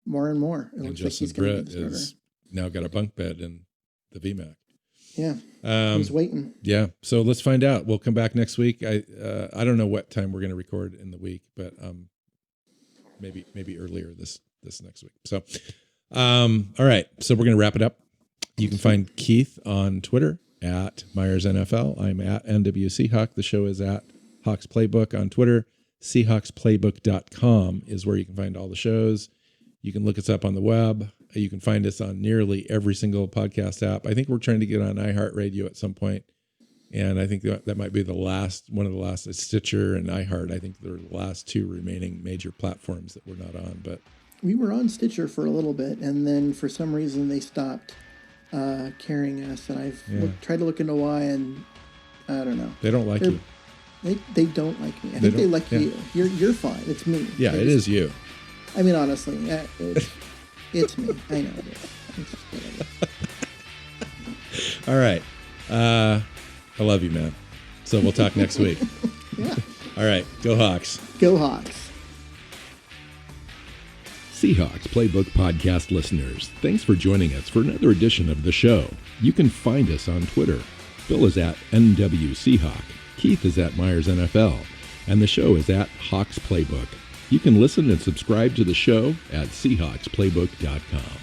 more and more. It looks Justin like he's going to be the starter. Britt is now got a bunk bed in the VMAC. Yeah, he's waiting. Yeah, so let's find out. We'll come back next week. I don't know what time we're going to record in the week, but maybe earlier this next week. So, all right. So we're going to wrap it up. You can find Keith on Twitter at Myers NFL. I'm at NW Seahawk. The show is at Hawks Playbook on Twitter. Seahawksplaybook.com is where you can find all the shows. You can look us up on the web. You can find us on nearly every single podcast app. I think we're trying to get on iHeartRadio at some point, and I think that might be one of the last. Stitcher and iHeart. I think they're the last 2 remaining major platforms that we're not on. But we were on Stitcher for a little bit, and then for some reason they stopped carrying us. And I've tried to look into why, and I don't know. They don't like you. They don't like me. I think they like you. You're fine. It's me. Yeah, it is you. I mean, honestly, it's me. I know it is. All right. I love you, man. So we'll talk next week. Yeah. All right. Go Hawks. Go Hawks. Seahawks Playbook Podcast listeners, thanks for joining us for another edition of the show. You can find us on Twitter. Bill is at NW Seahawk. Keith is at Myers NFL. And the show is at Hawks Playbook. You can listen and subscribe to the show at SeahawksPlaybook.com.